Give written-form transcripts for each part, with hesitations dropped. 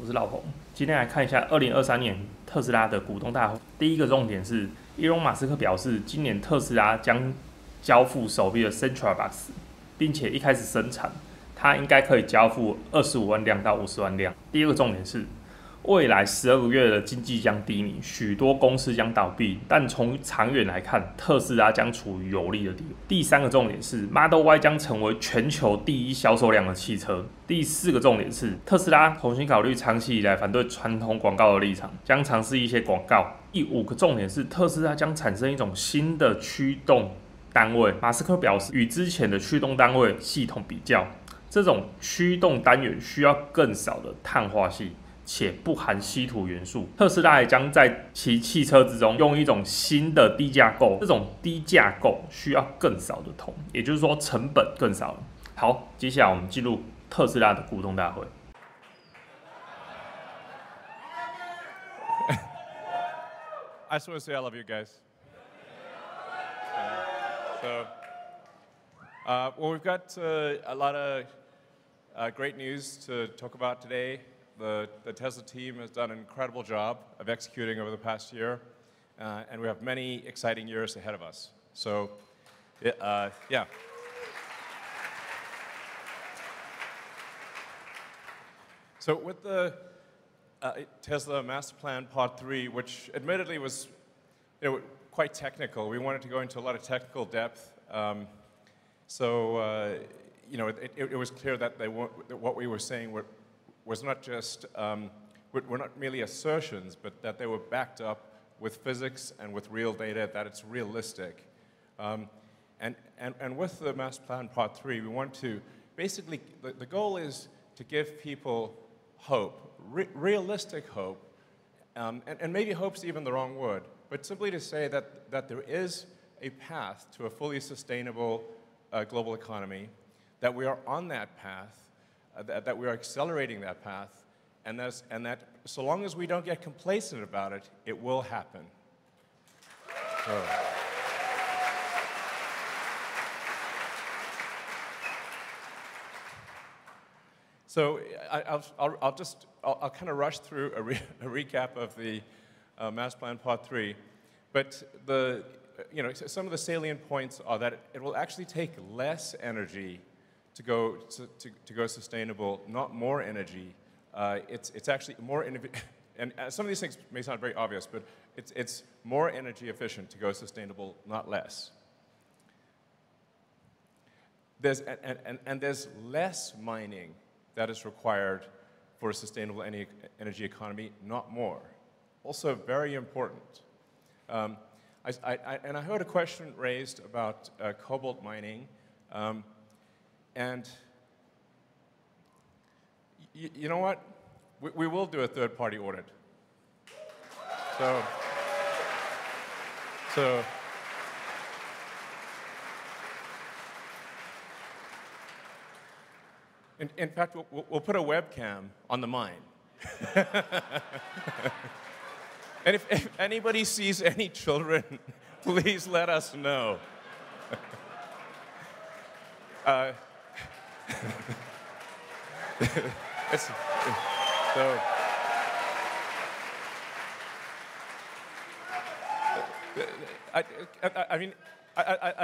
我是老彭。今天来看一下2023年特斯拉的股东大会。第一个重点是，埃隆·马斯克表示，今年特斯拉将交付首批的 Central Box， 并且一开始生产，它应该可以交付25万辆到50万辆。第二个重点是，未来12个月的经济将低迷，许多公司将倒闭，但从长远来看，特斯拉将处于有利的地位。第三个重点是 ，Model Y 将成为全球第一销售量的汽车。第四个重点是，特斯拉重新考虑长期以来反对传统广告的立场，将尝试一些广告。第五个重点是，特斯拉将产生一种新的驱动单位。马斯克表示，与之前的驱动单位系统比较，这种驱动单元需要更少的碳化矽，且不含稀土元素。特斯拉也将在其汽车之中用一种新的低架构，这种低架构需要更少的铜，也就是说成本更少了。好，接下来我们进入特斯拉的股东大会。I just want to say I love you guys. Well, we've got a lot of great news to talk about today. The Tesla team has done an incredible job of executing over the past year, and we have many exciting years ahead of us. So, yeah. So with the Tesla Master Plan Part 3, which admittedly was quite technical, we wanted to go into a lot of technical depth. It was clear that what we were saying was not just, were not merely assertions, but that they were backed up with physics and with real data, that it's realistic. And with the Master Plan Part 3, we want to, basically, the goal is to give people hope, realistic hope, and maybe hope's even the wrong word, but simply to say that there is a path to a fully sustainable global economy, that we are on that path, that we are accelerating that path, and that so long as we don't get complacent about it, it will happen. So I'll kind of rush through a recap of the Master Plan Part 3, but some of the salient points are that it will actually take less energy to go sustainable, not more energy. It's actually more and some of these things may sound very obvious, but it's more energy efficient to go sustainable, not less. There's less mining that is required for a sustainable energy economy, not more. Also very important. I heard a question raised about cobalt mining, and you know what? We will do a third-party audit. So in fact, we'll put a webcam on the mine. And if anybody sees any children, please let us know. I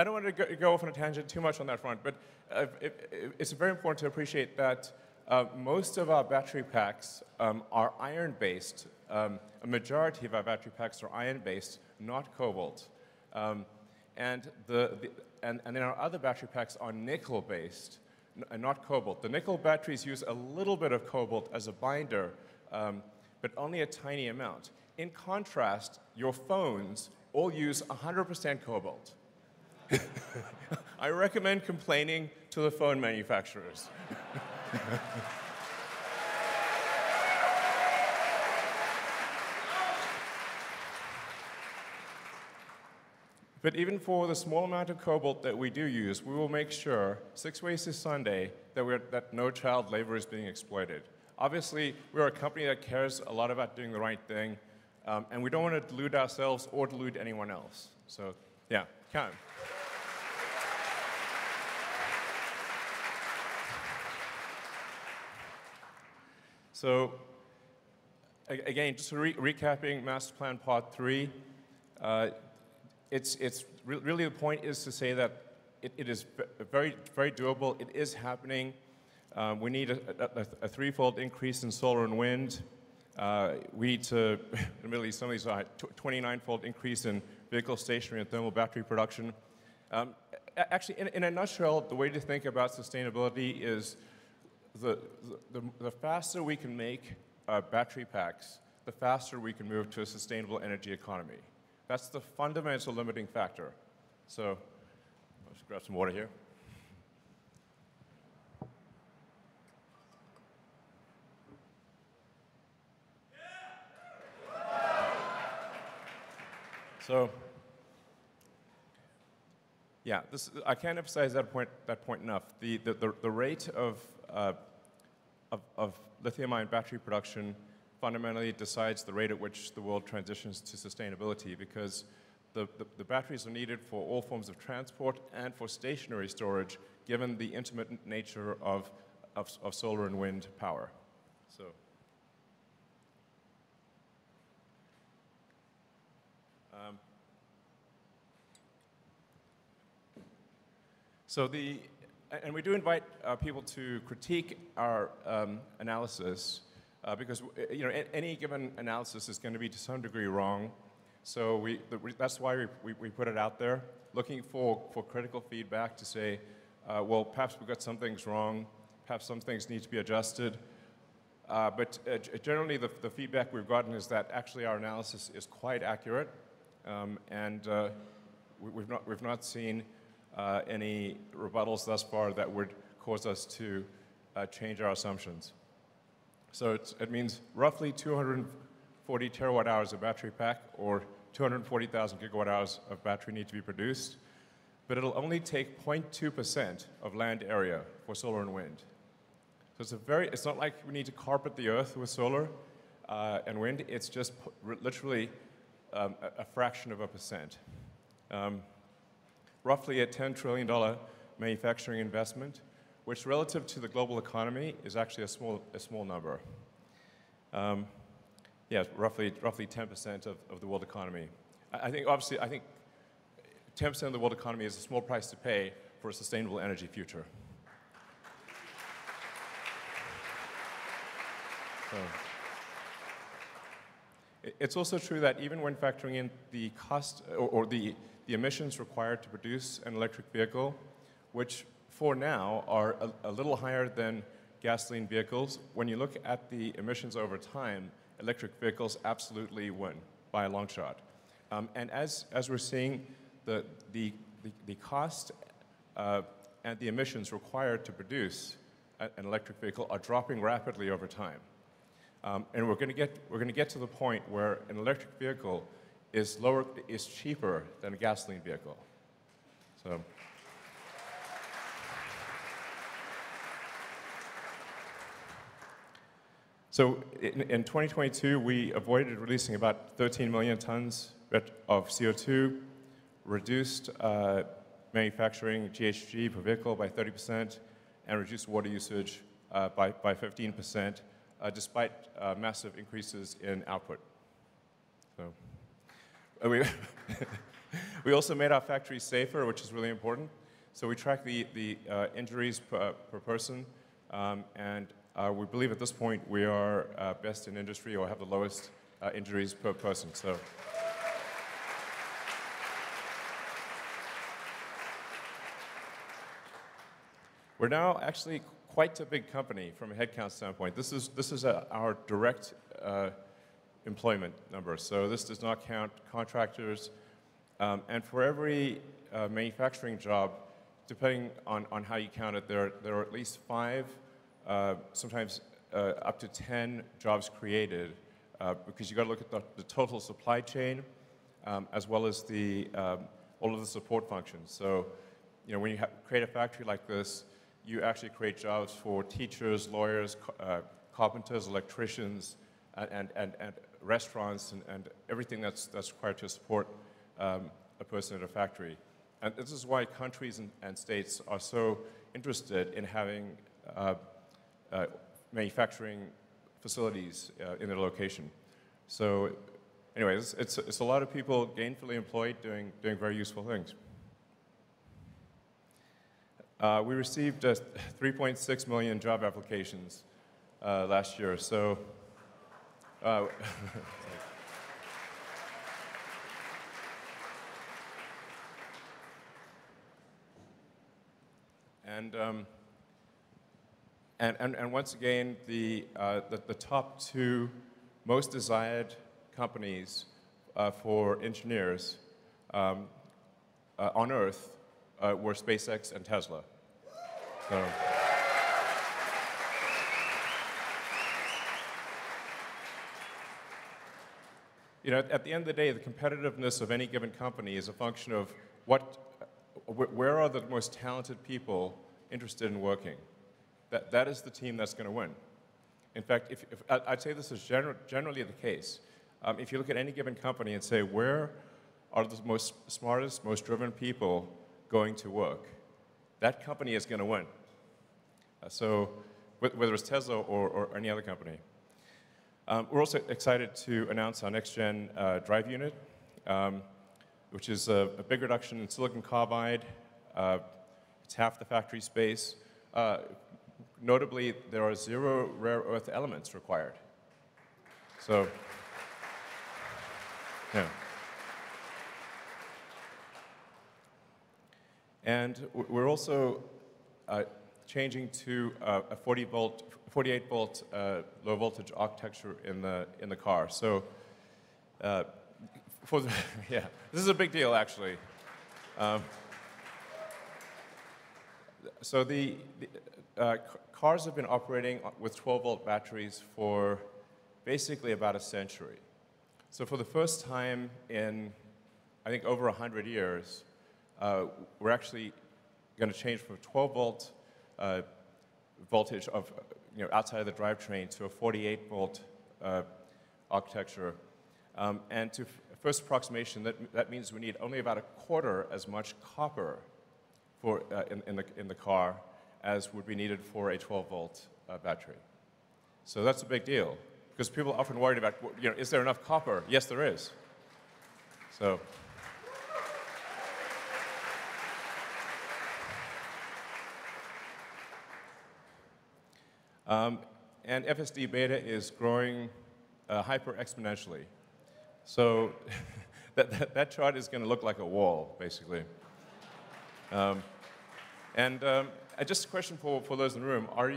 don't want to go off on a tangent too much on that front, but it's very important to appreciate that most of our battery packs are iron-based. A majority of our battery packs are iron-based, not cobalt. And then our other battery packs are nickel-based, not cobalt. The nickel batteries use a little bit of cobalt as a binder, but only a tiny amount. In contrast, your phones all use 100% cobalt. I recommend complaining to the phone manufacturers. But even for the small amount of cobalt that we do use, we will make sure, 6 ways to Sunday, that no child labor is being exploited. Obviously, we're a company that cares a lot about doing the right thing, and we don't want to delude ourselves or delude anyone else. So, yeah, count. So again, just recapping Master Plan Part 3, really the point is to say that it is very, very doable. It is happening. We need a threefold increase in solar and wind. We need to, admittedly, some of these are 29-fold increase in vehicle stationary and thermal battery production. Actually, in a nutshell, the way to think about sustainability is the faster we can make battery packs, the faster we can move to a sustainable energy economy. That's the fundamental limiting factor. So, I'll just grab some water here. So, yeah, I can't emphasize that point enough. The rate of lithium-ion battery production fundamentally decides the rate at which the world transitions to sustainability, because the batteries are needed for all forms of transport and for stationary storage, given the intermittent nature of solar and wind power. And we do invite people to critique our analysis, because any given analysis is going to be to some degree wrong. So that's why we put it out there, looking for critical feedback to say, well, perhaps we got some things wrong, perhaps some things need to be adjusted. But generally, the feedback we've gotten is that actually our analysis is quite accurate, and we've not seen any rebuttals thus far that would cause us to change our assumptions. So it means roughly 240 terawatt hours of battery pack, or 240,000 gigawatt hours of battery need to be produced, but it'll only take 0.2% of land area for solar and wind. So it's not like we need to carpet the earth with solar and wind. It's just literally a fraction of a percent. Roughly a $10 trillion manufacturing investment, which relative to the global economy is actually a small number. Yeah, roughly 10% of the world economy. I think 10% of the world economy is a small price to pay for a sustainable energy future. It's also true that even when factoring in the cost or the emissions required to produce an electric vehicle, which for now are a little higher than gasoline vehicles, when you look at the emissions over time, electric vehicles absolutely win by a long shot. And as we're seeing, the cost and the emissions required to produce an electric vehicle are dropping rapidly over time. And we're going to get to the point where an electric vehicle is cheaper than a gasoline vehicle. So in 2022, we avoided releasing about 13 million tons of CO2, reduced manufacturing GHG per vehicle by 30%, and reduced water usage by 15%, despite massive increases in output. We also made our factories safer, which is really important. So we track the injuries per person, and we believe at this point we are best in industry or have the lowest injuries per person. So. We're now actually quite a big company from a headcount standpoint. This is our direct employment number. So this does not count contractors. And for every manufacturing job, depending on how you count it, there are at least 5, sometimes up to 10 jobs created, because you got to look at the total supply chain, as well as all of the support functions. So, when you create a factory like this, you actually create jobs for teachers, lawyers, carpenters, electricians, and restaurants, and everything that's required to support a person at a factory. And this is why countries and states are so interested in having manufacturing facilities in their location. So anyways, it's a lot of people gainfully employed doing very useful things. We received 3.6 million job applications last year, so and once again, the top two most desired companies for engineers on Earth were SpaceX and Tesla. So, at the end of the day, the competitiveness of any given company is a function of where are the most talented people interested in working. That is the team that's going to win. In fact, I'd say this is generally the case. If you look at any given company and say, where are the most smartest, most driven people going to work, that company is going to win. So whether it's Tesla or any other company. We're also excited to announce our next-gen drive unit, which is a big reduction in silicon carbide. It's half the factory space. Notably, there are 0 rare earth elements required. So, yeah. And we're also changing to a 48-volt low voltage architecture in the car. So, yeah, this is a big deal actually. So the cars have been operating with 12-volt batteries for basically about a century. So for the first time in, I think, over 100 years, we're actually going to change from 12-volt voltage of, outside of the drivetrain to a 48-volt architecture. And to first approximation, that means we need only about a quarter as much copper for in the car as would be needed for a 12-volt battery. So that's a big deal, because people are often worried about, is there enough copper? Yes, there is. So. And FSD beta is growing hyper-exponentially. So that chart is going to look like a wall, basically. Just a question for those in the room: how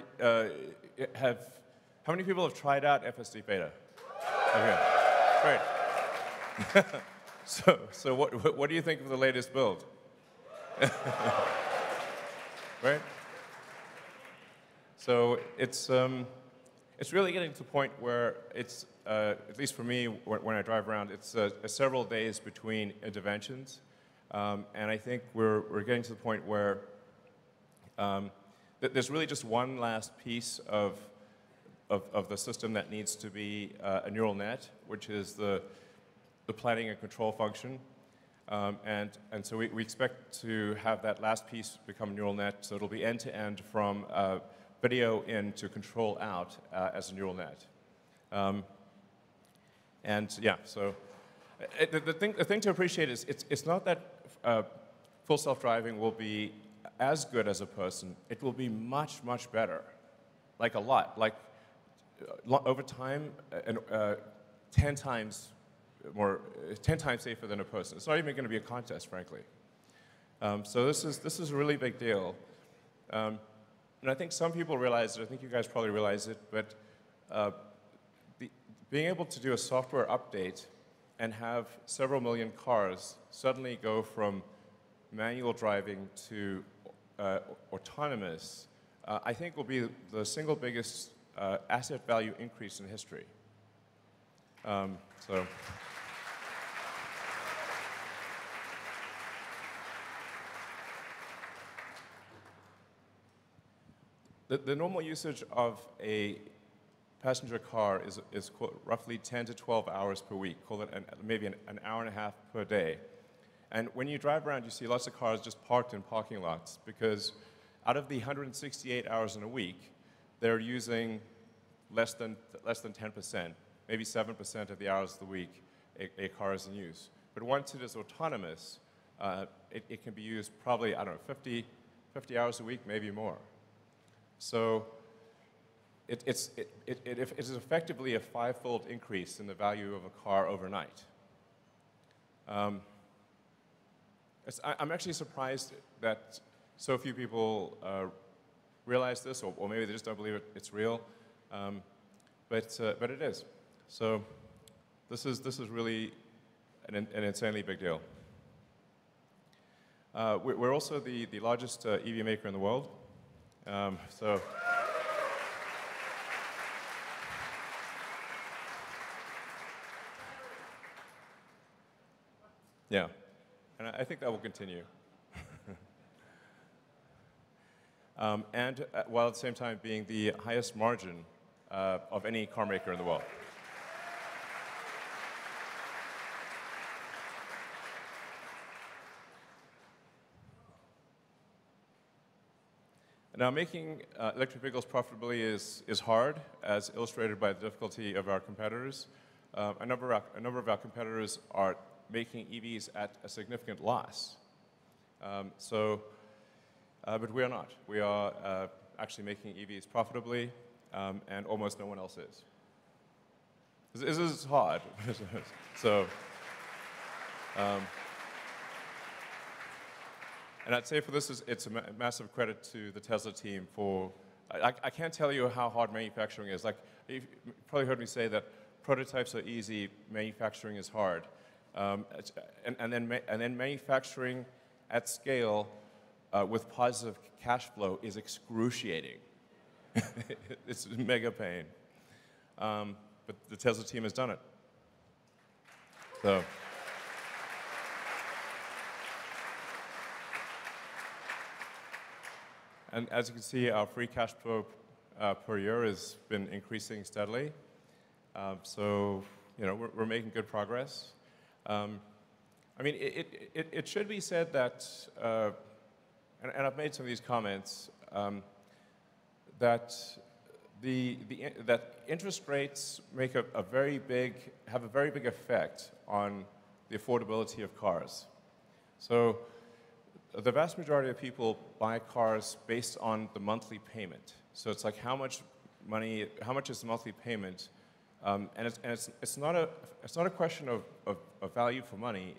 many people have tried out FSD beta? Okay, great. So what do you think of the latest build? Right. So it's really getting to the point where it's, at least for me, when I drive around, it's several days between interventions. And I think we're getting to the point where there's really just one last piece of the system that needs to be a neural net, which is the planning and control function. And so we expect to have that last piece become a neural net, so it'll be end-to-end from video in to control out as a neural net. And yeah, so the thing to appreciate is it's not that full self-driving will be as good as a person. It will be much, much better, like a lot. Like over time, 10 times safer than a person. It's not even going to be a contest, frankly. So this is a really big deal. And I think some people realize it. I think you guys probably realize it. But being able to do a software update and have several million cars suddenly go from manual driving to autonomous, I think will be the single biggest asset value increase in history. So. The normal usage of a passenger car is roughly 10 to 12 hours per week, call it maybe an hour and a half per day. And when you drive around, you see lots of cars just parked in parking lots, because out of the 168 hours in a week, they're using less than 10%, maybe 7% of the hours of the week a car is in use. But once it is autonomous, it can be used probably, I don't know, 50 hours a week, maybe more. So it is effectively a 5-fold increase in the value of a car overnight. I'm actually surprised that so few people realize this, or maybe they just don't believe it's real, but it is. So this is really an insanely big deal. We're also the largest EV maker in the world. So yeah, and I think that will continue. And while at the same time being the highest margin of any car maker in the world. Now, making electric vehicles profitably is hard, as illustrated by the difficulty of our competitors. A number of our competitors are making EVs at a significant loss. But we are not. We are actually making EVs profitably, and almost no one else is. This is hard. So, and I'd say for this, it's a massive credit to the Tesla team for, I can't tell you how hard manufacturing is. Like, you've probably heard me say that prototypes are easy, manufacturing is hard. And then manufacturing at scale with positive cash flow is excruciating. It's mega pain. But the Tesla team has done it. So. And as you can see, our free cash flow per year has been increasing steadily. So, you know, we're making good progress. I mean, it should be said that, and I've made some of these comments, that that interest rates make have a very big effect on the affordability of cars. So the vast majority of people buy cars based on the monthly payment. So it's like how much is the monthly payment, and it's not a question of value for money.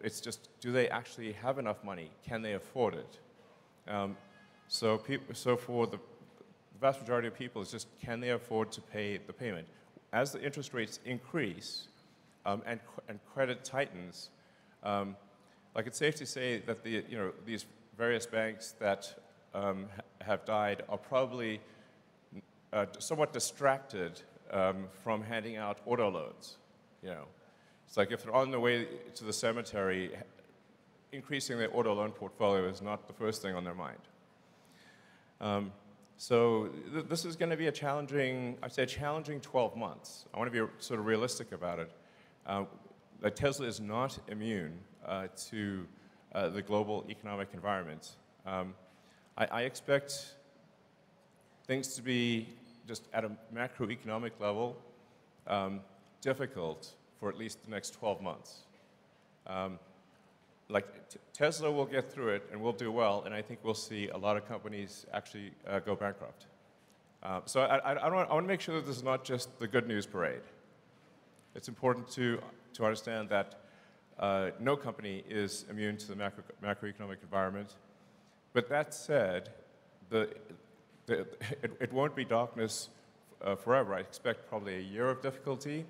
It's just, do they actually have enough money? Can they afford it? So for the vast majority of people, it's just, can they afford to pay the payment? As the interest rates increase and credit tightens, like it's safe to say that these various banks that have died are probably somewhat distracted from handing out auto loans. You know, it's like if they're on their way to the cemetery, increasing their auto loan portfolio is not the first thing on their mind. So this is going to be a challenging, I'd say a challenging 12 months. I want to be sort of realistic about it. Like Tesla is not immune to the global economic environment. I expect things to be just at a macroeconomic level difficult for at least the next 12 months. Like Tesla will get through it and we'll do well, and I think we'll see a lot of companies actually go bankrupt. So I want to make sure that this is not just the good news parade. It's important to understand that no company is immune to the macroeconomic environment. But that said, it won't be darkness forever. I expect probably a year of difficulty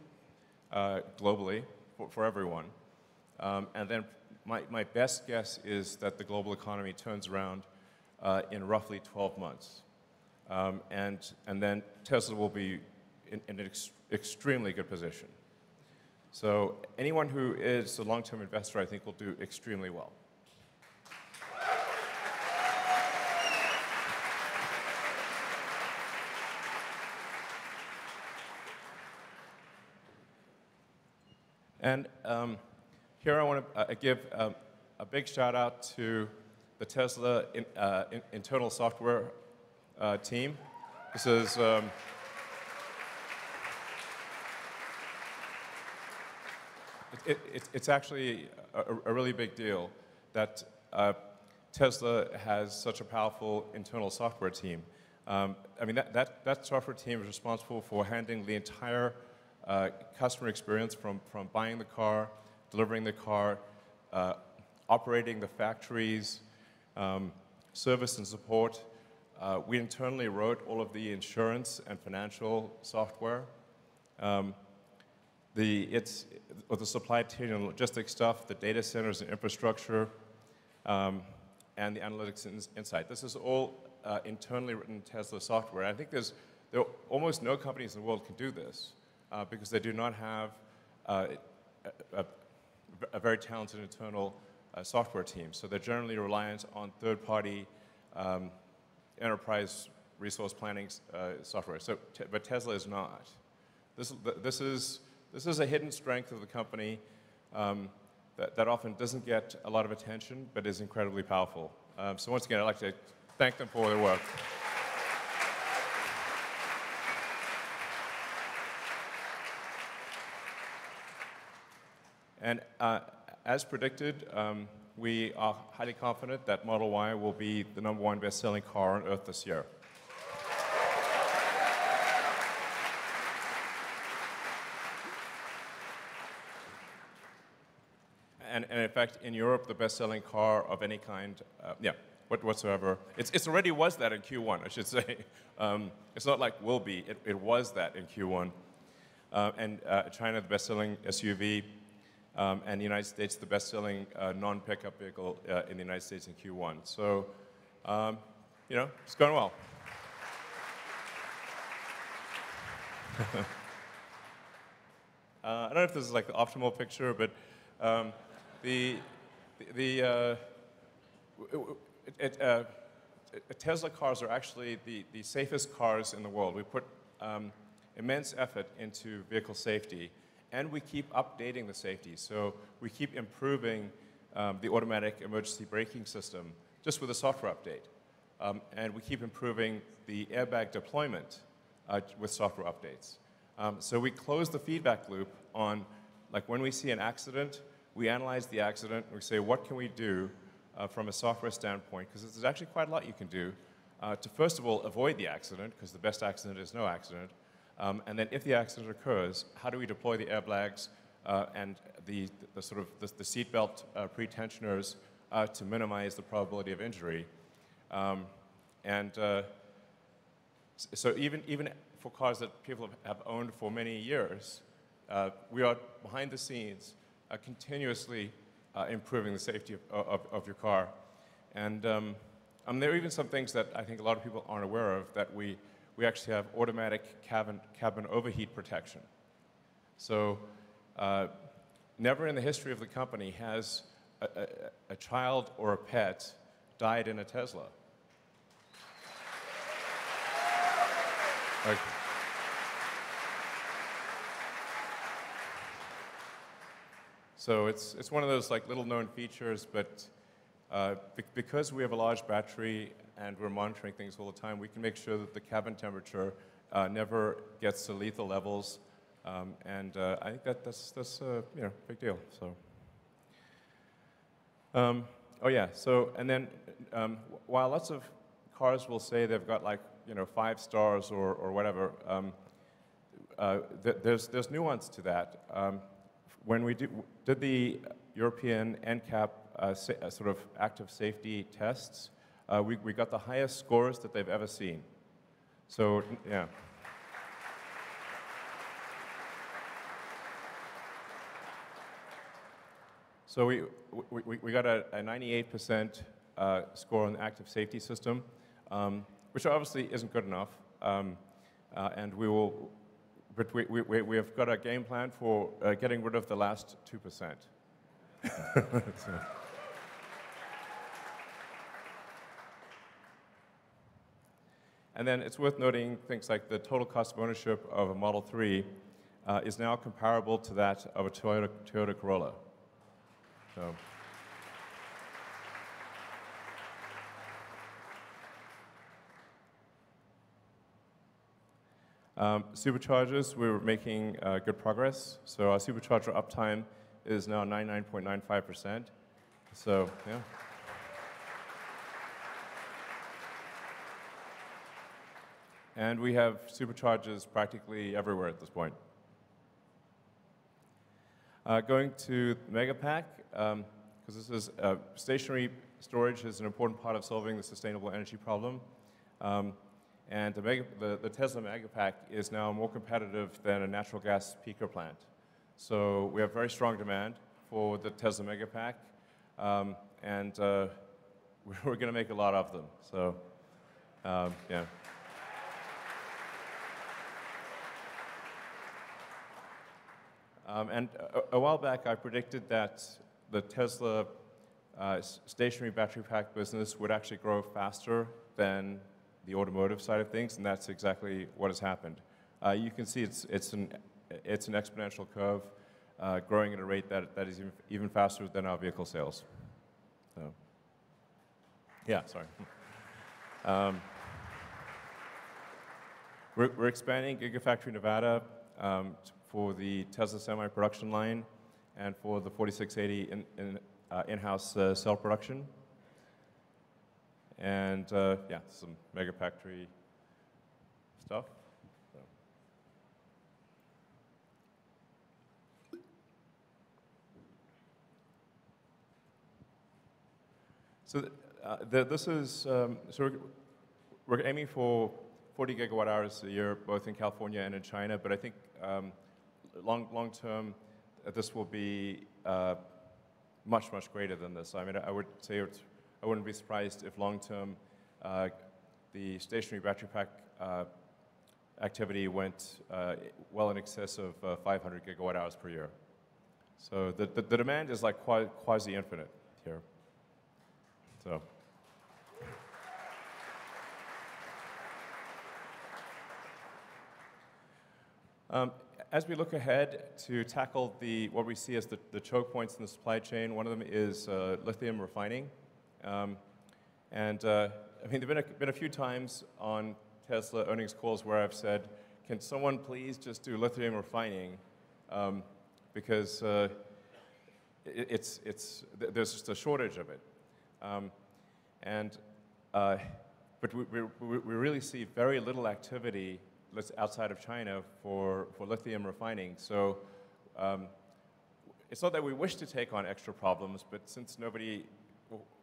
globally for everyone. And then my best guess is that the global economy turns around in roughly 12 months. And then Tesla will be in an extremely good position. So anyone who is a long-term investor, I think, will do extremely well. And here I want to give a big shout out to the Tesla internal software team. This is It's actually a really big deal that Tesla has such a powerful internal software team. I mean, that software team is responsible for handling the entire customer experience from buying the car, delivering the car, operating the factories, service and support. We internally wrote all of the insurance and financial software. The supply chain and logistics stuff, the data centers and infrastructure, and the analytics and insight. This is all internally written Tesla software. I think there are almost no companies in the world can do this because they do not have a very talented internal software team. So they're generally reliant on third-party enterprise resource planning software. But Tesla is not. This is a hidden strength of the company that often doesn't get a lot of attention, but is incredibly powerful. So once again, I'd like to thank them for their work. And as predicted, we are highly confident that Model Y will be the #1 best-selling car on Earth this year. And in fact, in Europe, the best-selling car of any kind, whatsoever, it already was that in Q1, I should say. It's not like will be, it was that in Q1. And China, the best-selling SUV, and the United States, the best-selling non-pickup vehicle in the United States in Q1. So, it's going well. I don't know if this is like the optimal picture, but Tesla cars are actually the safest cars in the world. We put immense effort into vehicle safety, and we keep updating the safety. So we keep improving the automatic emergency braking system just with a software update. And we keep improving the airbag deployment with software updates. So we close the feedback loop on, like when we see an accident, we analyze the accident, and we say, what can we do from a software standpoint? Because there's actually quite a lot you can do to, first of all, avoid the accident, because the best accident is no accident. And then if the accident occurs, how do we deploy the airbags and the seatbelt pretensioners to minimize the probability of injury? So even for cars that people have owned for many years, we are behind the scenes continuously improving the safety of your car. And there are even some things that I think a lot of people aren't aware of, that we actually have automatic cabin overheat protection. So never in the history of the company has a child or a pet died in a Tesla. So it's one of those like little known features, but because we have a large battery and we're monitoring things all the time, we can make sure that the cabin temperature never gets to lethal levels, and I think that's a big deal. So, So and then while lots of cars will say they've got like 5 stars or whatever, there's nuance to that. When we did the European NCAP sort of active safety tests, we got the highest scores that they've ever seen. So, yeah. So we got a 98% score on the active safety system, which obviously isn't good enough. And we have got a game plan for getting rid of the last 2%. And then it's worth noting things like the total cost of ownership of a Model 3 is now comparable to that of a Toyota Corolla. So. Superchargers, we're making good progress. So our supercharger uptime is now 99.95%. So, yeah. And we have superchargers practically everywhere at this point. Going to Megapack, because this is stationary storage is an important part of solving the sustainable energy problem. And the Tesla Megapack is now more competitive than a natural gas peaker plant. So we have very strong demand for the Tesla Megapack, and we're going to make a lot of them. So, yeah. And a while back, I predicted that the Tesla stationary battery pack business would actually grow faster than the automotive side of things, and that's exactly what has happened. You can see it's an exponential curve, growing at a rate that is even faster than our vehicle sales. So, yeah, sorry. We're expanding Gigafactory Nevada for the Tesla semi-production line and for the 4680 in-house cell production. And yeah, some Megafactory stuff. So this is, so we're aiming for 40 gigawatt hours a year, both in California and in China, but I think long term, this will be much greater than this. I mean, I would say I wouldn't be surprised if long term the stationary battery pack activity went well in excess of 500 gigawatt hours per year. So the demand is like quasi-infinite here. So. As we look ahead to tackle what we see as the choke points in the supply chain, one of them is lithium refining. I mean, there have been a few times on Tesla earnings calls where I've said, can someone please just do lithium refining? Because there's just a shortage of it. But we really see very little activity outside of China for lithium refining. So it's not that we wish to take on extra problems, but since nobody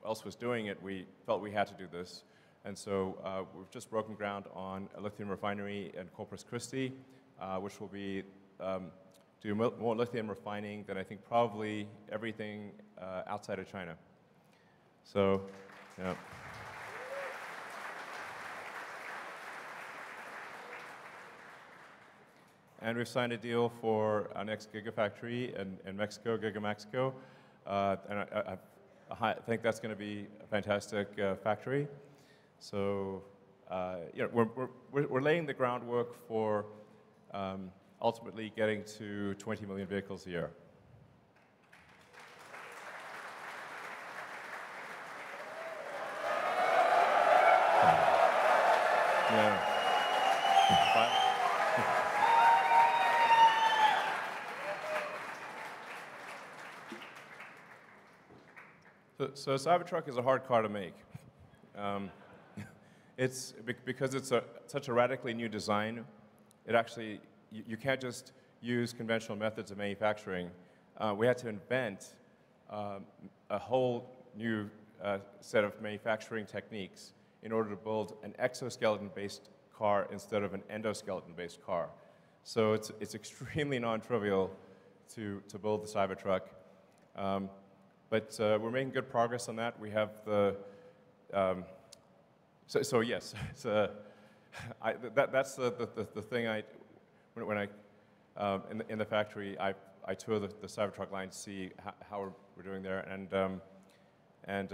else was doing it, we felt we had to do this. And so we've just broken ground on a lithium refinery in Corpus Christi, which will be do more lithium refining than I think probably everything outside of China. So, yeah. And we've signed a deal for our next Gigafactory in Mexico, Gigamexico. And I think that's going to be a fantastic factory. So, we're laying the groundwork for ultimately getting to 20 million vehicles a year. Yeah. So Cybertruck is a hard car to make. It's because it's such a radically new design. It actually, you can't just use conventional methods of manufacturing. We had to invent a whole new set of manufacturing techniques in order to build an exoskeleton-based car instead of an endoskeleton-based car. So it's extremely non-trivial to build the Cybertruck. But we're making good progress on that. We have the so yes, that's the thing. When I in the factory, I tour the Cybertruck line to see how we're doing there, and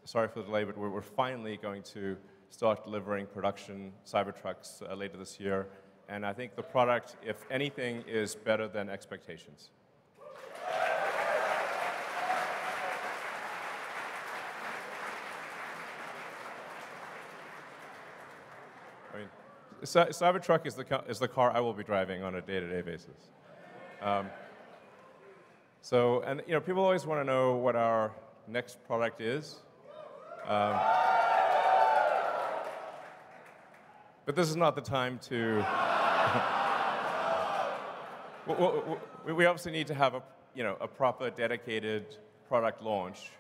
sorry for the delay, but we're finally going to start delivering production Cybertrucks later this year, and I think the product, if anything, is better than expectations. I mean, Cybertruck is the car I will be driving on a day-to-day basis. So, and people always want to know what our next product is. But this is not the time to. We obviously need to have a proper, dedicated product launch.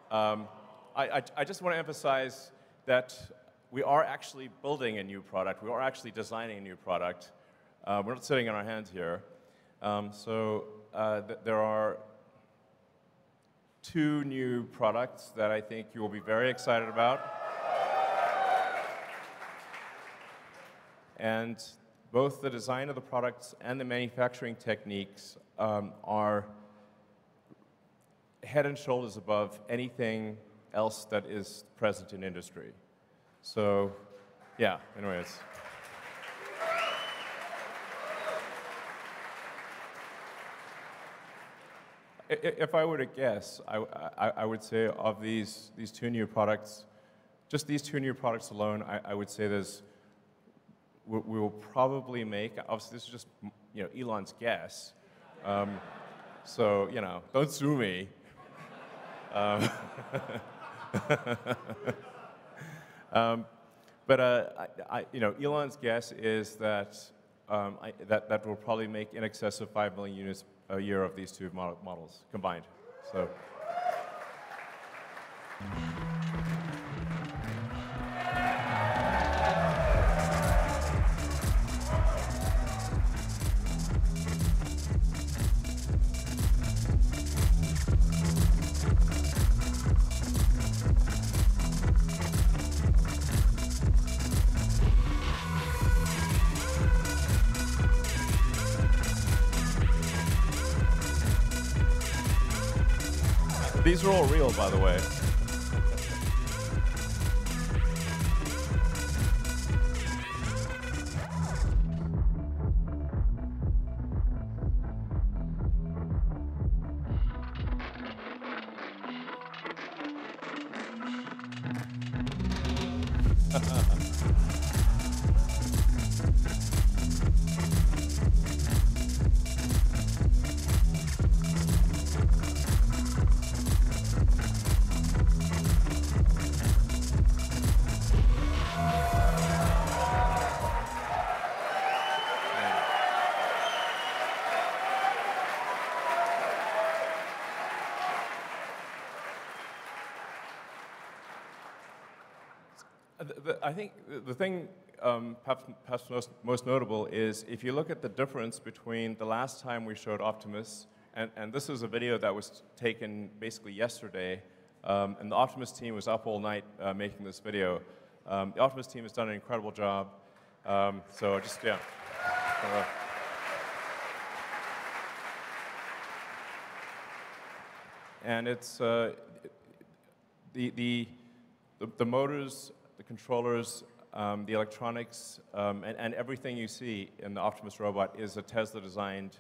I just want to emphasize that we are actually building a new product. We are actually designing a new product. We're not sitting on our hands here. There are 2 new products that I think you will be very excited about. And both the design of the products and the manufacturing techniques are head and shoulders above anything else that is present in industry. So, yeah, anyways. If I were to guess, I would say of these 2 new products, just these 2 new products alone, I would say we will probably make, obviously this is just Elon's guess, so don't sue me. But Elon's guess is that that will probably make in excess of 5 million units a year of these 2 models combined. So. These are all real, by the way. I think the thing perhaps most notable is if you look at the difference between the last time we showed Optimus, and this is a video that was taken basically yesterday, and the Optimus team was up all night making this video. The Optimus team has done an incredible job. So just, yeah. And it's the motors, the controllers, the electronics, and everything you see in the Optimus robot is a Tesla-designed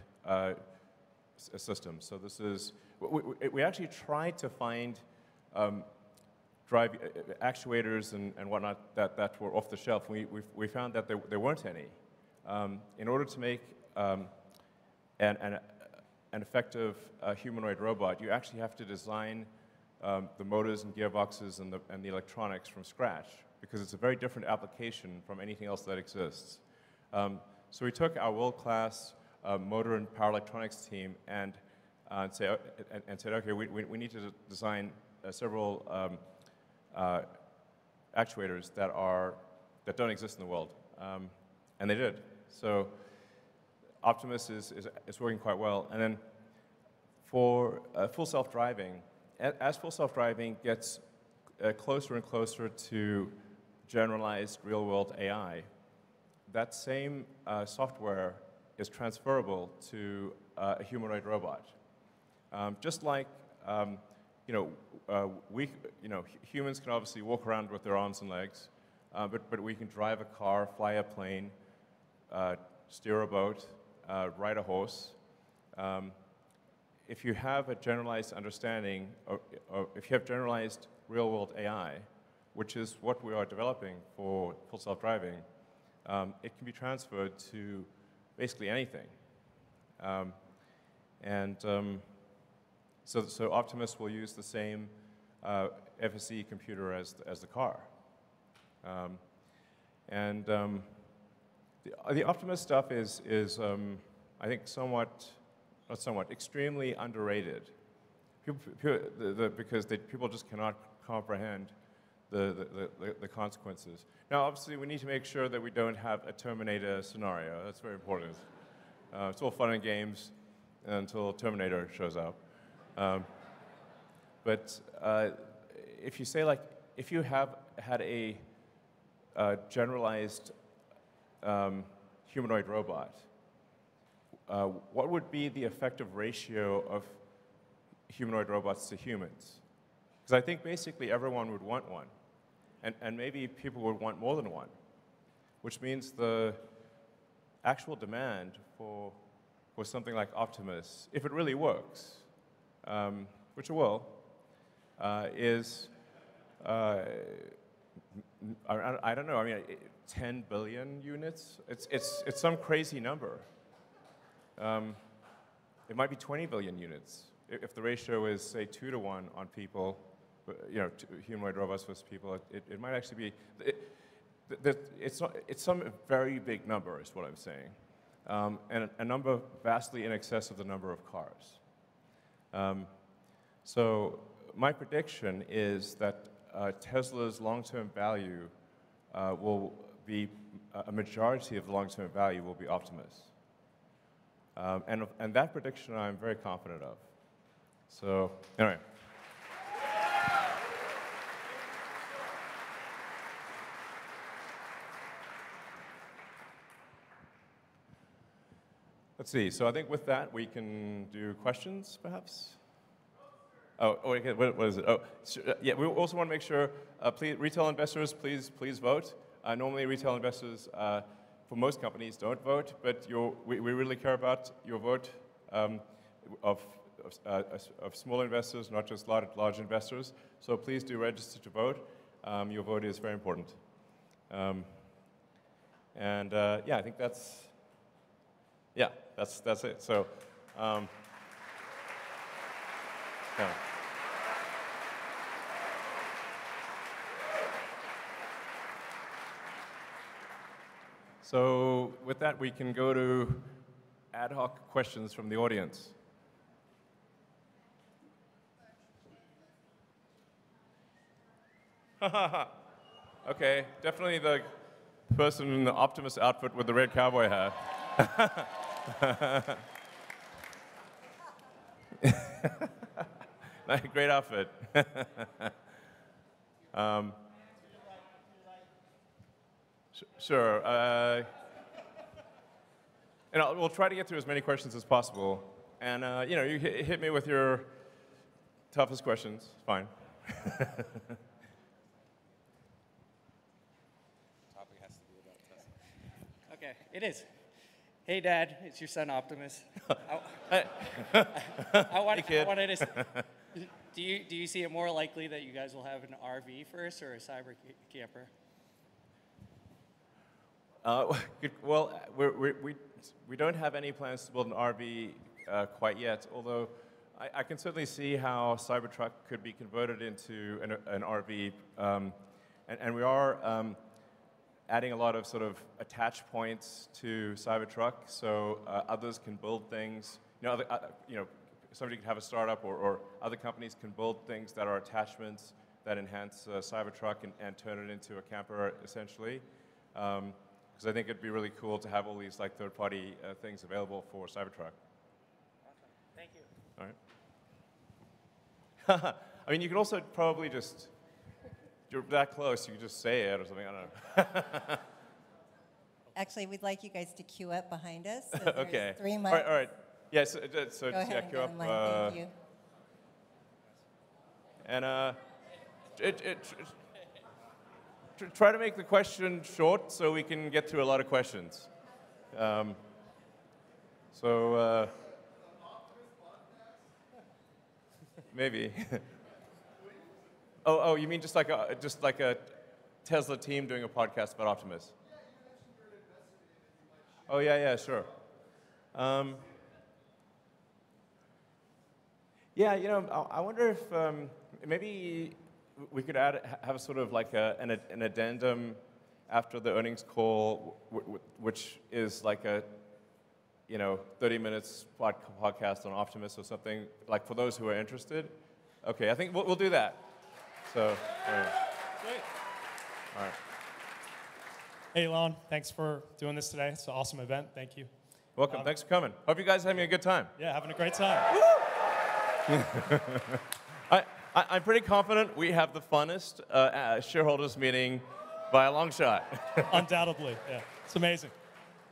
system. So this is, we actually tried to find drive actuators and whatnot that were off the shelf. We found that there weren't any. In order to make an effective humanoid robot, you actually have to design the motors and gearboxes and the electronics from scratch, because it's a very different application from anything else that exists. So we took our world-class motor and power electronics team and said, okay, we need to design several actuators that don't exist in the world, and they did. So Optimus is working quite well. And then for full self-driving, as full self-driving gets closer and closer to generalized real-world AI, that same software is transferable to a humanoid robot. Just like humans can obviously walk around with their arms and legs, but we can drive a car, fly a plane, steer a boat, ride a horse. If you have a generalized understanding, or if you have generalized real-world AI, which is what we are developing for full self-driving, it can be transferred to basically anything. So Optimus will use the same FSE computer as the car. The Optimus stuff is I think extremely underrated. Because people just cannot comprehend the consequences. Now, obviously, we need to make sure that we don't have a Terminator scenario. That's very important. It's all fun and games until Terminator shows up. But if you say, like, if you have had a generalized humanoid robot, what would be the effective ratio of humanoid robots to humans? Because I think basically everyone would want one. And maybe people would want more than one, which means the actual demand for something like Optimus, if it really works, which it will, is, I don't know, I mean, 10 billion units? It's some crazy number. It might be 20 billion units if the ratio is, say, 2 to 1 on people, humanoid robots versus people. It might actually be, it's some very big number is what I'm saying, and a number vastly in excess of the number of cars. So my prediction is that Tesla's long-term value will be, a majority of the long-term value will be Optimus. And that prediction I'm very confident of. So, anyway. Let's see. So I think with that, we can do questions, perhaps? Oh, okay. What is it? Oh, yeah. We also want to make sure, please, retail investors, please vote. Normally, retail investors, for most companies, don't vote, but we really care about your vote of small investors, not just large investors. So please do register to vote. Your vote is very important. Yeah, I think that's it. So, yeah. So with that, we can go to ad hoc questions from the audience. Okay, definitely the person in the Optimus outfit with the red cowboy hat. Great outfit. Sure. We'll try to get through as many questions as possible. And you hit me with your toughest questions. Fine. Okay, it is. Hey, Dad, it's your son Optimus. Hey, kid. I wanted to. Do you see it more likely that you guys will have an RV first or a cyber camper? Well, we don't have any plans to build an RV quite yet, although I can certainly see how Cybertruck could be converted into an RV, and we are adding a lot of sort of attach points to Cybertruck, so others can build things. Somebody can have a startup, or other companies can build things that are attachments that enhance Cybertruck and turn it into a camper, essentially. Because I think it'd be really cool to have all these like third-party things available for Cybertruck. Awesome. Thank you. All right. I mean, you could also probably just, you're that close, you could just say it or something, I don't know. Actually, we'd like you guys to queue up behind us. So Okay. 3 mics. All right. Yeah, so Go just ahead and queue get up. in line. Thank you. And try to make the question short so we can get through a lot of questions. Maybe. Oh, you mean just like a Tesla team doing a podcast about Optimus? Oh, yeah, sure. Yeah, I wonder if maybe we could have sort of like an addendum after the earnings call, which is like a 30 minutes podcast on Optimus or something, like for those who are interested. Okay, I think we'll do that. So, all right. Great. All right. Hey, Elon, thanks for doing this today. It's an awesome event. Thank you. Welcome. Thanks for coming. Hope you guys are having a good time. Yeah, having a great time. I'm pretty confident we have the funnest shareholders meeting by a long shot. Undoubtedly, yeah. It's amazing.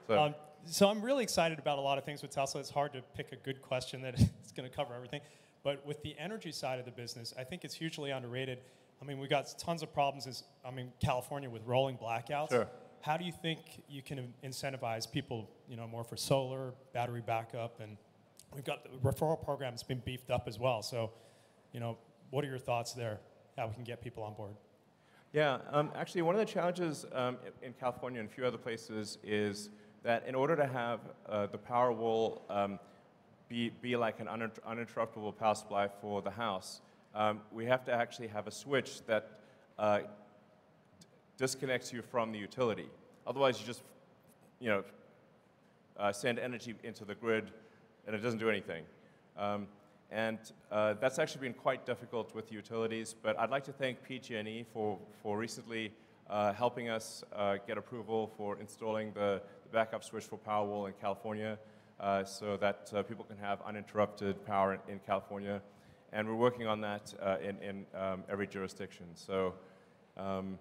So, So I'm really excited about a lot of things with Tesla. It's hard to pick a good question that is going to cover everything. But with the energy side of the business, I think it's hugely underrated. I mean, we've got tons of problems in California with rolling blackouts. Sure. How do you think you can incentivize people, more for solar, battery backup, and we've got the referral program that's been beefed up as well. So, what are your thoughts there? How we can get people on board? yeah, actually, one of the challenges in California and a few other places is that in order to have the Powerwall be like an uninterruptible power supply for the house, we have to actually have a switch that disconnects you from the utility. Otherwise, you just, send energy into the grid, and it doesn't do anything. That's actually been quite difficult with utilities. But I'd like to thank PG&E for recently helping us get approval for installing the backup switch for Powerwall in California, so that people can have uninterrupted power in California. And we're working on that in every jurisdiction. So I'm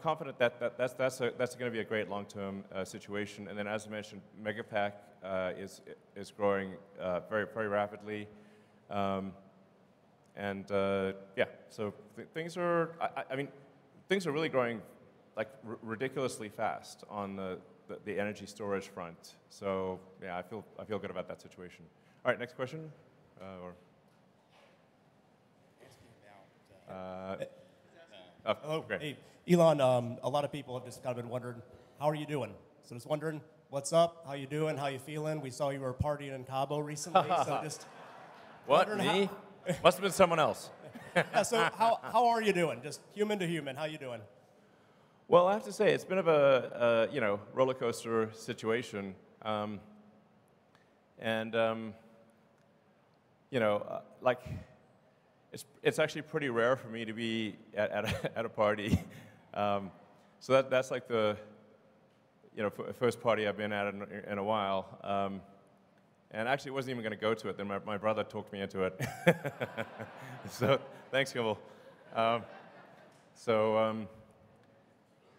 confident that that's going to be a great long-term situation. And then, as I mentioned, Megapack is growing very, very rapidly. So things are, things are really growing like ridiculously fast on the energy storage front. So yeah, I feel good about that situation. All right, next question. Hello. Great. Hey, Elon, a lot of people have just kind of been wondering, how are you doing? So just wondering, what's up? How you doing? How you feeling? We saw you were partying in Cabo recently, so just What, me? Must have been someone else. yeah, so how are you doing? Just human to human, how you doing? Well, I have to say, it's been of a roller coaster situation. It's actually pretty rare for me to be at a party. So that's like the first party I've been at in a while. And actually, wasn't even going to go to it. Then my brother talked me into it. So thanks, Kimball.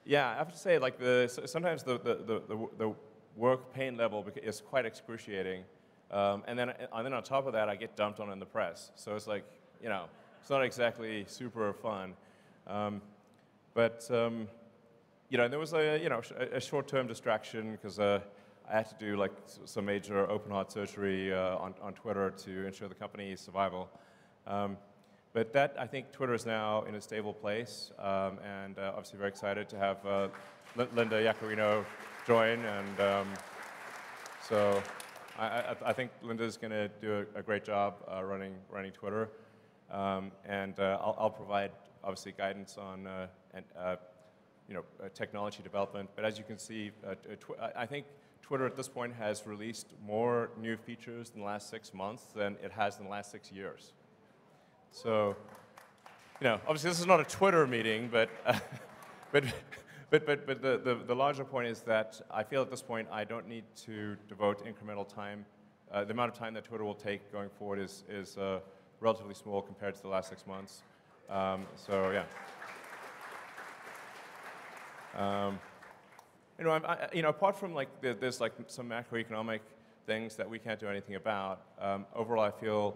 Yeah, I have to say, like sometimes the work pain level is quite excruciating. And then on top of that, I get dumped on in the press. So it's like, it's not exactly super fun. There was a short-term distraction because I had to do like some major open-heart surgery on Twitter to ensure the company's survival. But that, I think Twitter is now in a stable place, and obviously very excited to have Linda Yaccarino join. And so I think Linda's going to do a great job running Twitter. I'll provide, obviously, guidance on technology development. But as you can see, I think Twitter at this point has released more new features in the last 6 months than it has in the last 6 years. So, obviously this is not a Twitter meeting, but the larger point is that I feel at this point I don't need to devote incremental time. The amount of time that Twitter will take going forward is relatively small compared to the last 6 months. So yeah. Apart from there's like some macroeconomic things that we can't do anything about. Overall, I feel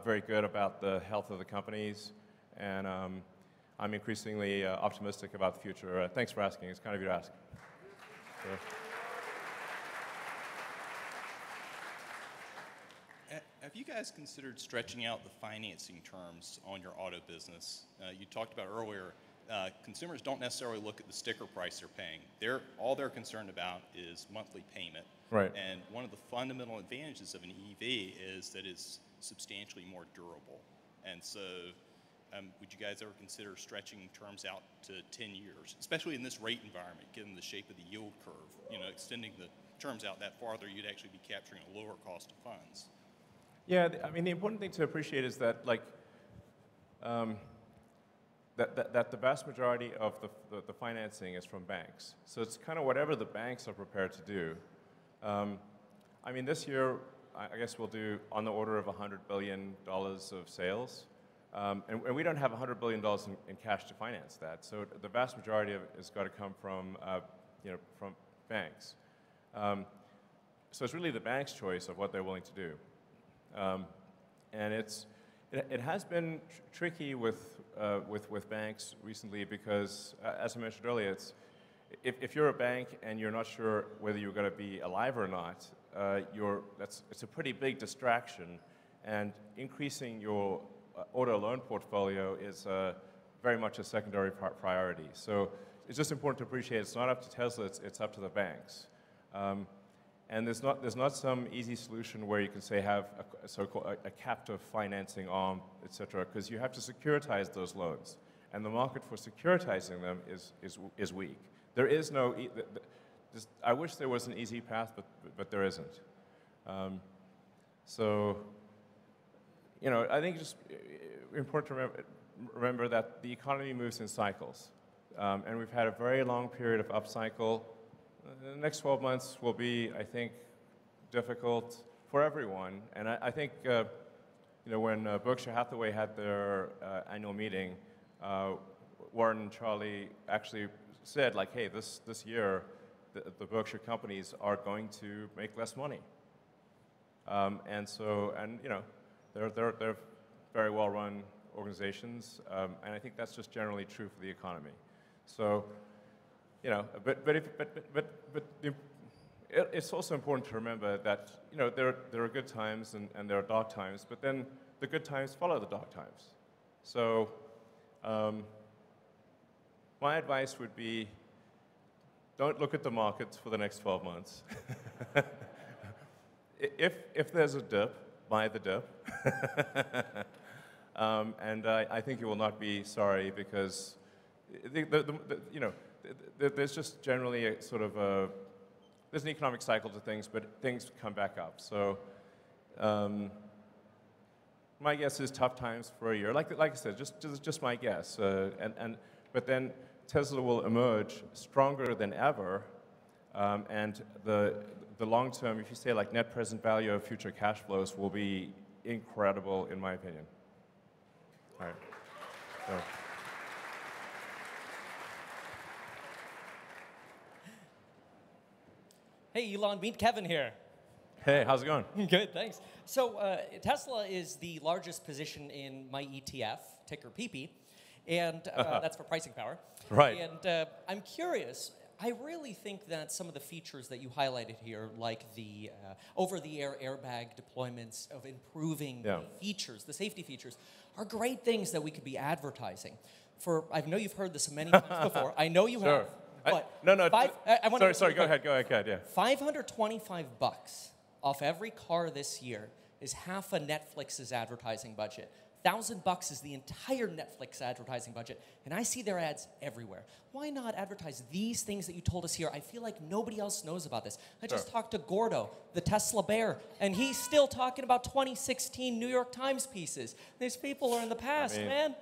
very good about the health of the companies, and I'm increasingly optimistic about the future. Thanks for asking. It's kind of you to ask. So. Have you guys considered stretching out the financing terms on your auto business? You talked about earlier, consumers don't necessarily look at the sticker price they're paying. All they're concerned about is monthly payment. Right. And one of the fundamental advantages of an EV is that it's substantially more durable. And so would you guys ever consider stretching terms out to 10 years, especially in this rate environment, given the shape of the yield curve? You know, extending the terms out that farther, you'd actually be capturing a lower cost of funds. Yeah, I mean, the important thing to appreciate is that, like, that the vast majority of the financing is from banks. So it's kind of whatever the banks are prepared to do. I mean, this year, I guess we'll do on the order of $100 billion of sales. And we don't have $100 billion in cash to finance that. So the vast majority of it has got to come from, from banks. So it's really the bank's choice of what they're willing to do. And it has been tricky with banks recently because, as I mentioned earlier, if you're a bank and you're not sure whether you're going to be alive or not, it's a pretty big distraction, and increasing your auto loan portfolio is very much a secondary priority. So it's just important to appreciate it's not up to Tesla, it's up to the banks. And there's not some easy solution where you can say have a so-called a captive financing arm, et cetera, because you have to securitize those loans. And the market for securitizing them is weak. There is no, I wish there was an easy path, but there isn't. So, you know, I think it's just important to remember that the economy moves in cycles. And we've had a very long period of upcycle. The next 12 months will be, I think, difficult for everyone. And I think, you know, when Berkshire Hathaway had their annual meeting, Warren and Charlie actually said, like, hey, this year, the Berkshire companies are going to make less money. And you know, they're very well-run organizations, and I think that's just generally true for the economy. So, you know, but it's also important to remember that, you know, there are good times and there are dark times, but then the good times follow the dark times. So, my advice would be, don't look at the markets for the next 12 months. If there's a dip, buy the dip. And I think you will not be sorry because, you know, there's just generally a sort of there's an economic cycle to things, but things come back up. So my guess is tough times for a year. Like I said, just my guess. But then Tesla will emerge stronger than ever, and the long term, if you say like net present value of future cash flows, will be incredible, in my opinion. All right. So. Hey, Elon, meet Kevin here. Hey, how's it going? Good, thanks. So Tesla is the largest position in my ETF, ticker PP, and that's for pricing power. Right. And I'm curious, I really think that some of the features that you highlighted here, like the over-the-air airbag deployments of improving the features, the safety features, are great things that we could be advertising. I know you've heard this many times before. I know you have. But no. Sorry. Go ahead. Yeah. $525 off every car this year is half of Netflix's advertising budget. $1,000 is the entire Netflix advertising budget, and I see their ads everywhere. Why not advertise these things that you told us here? I feel like nobody else knows about this. I just talked to Gordo, the Tesla bear, and he's still talking about 2016 New York Times pieces. These people are in the past, man.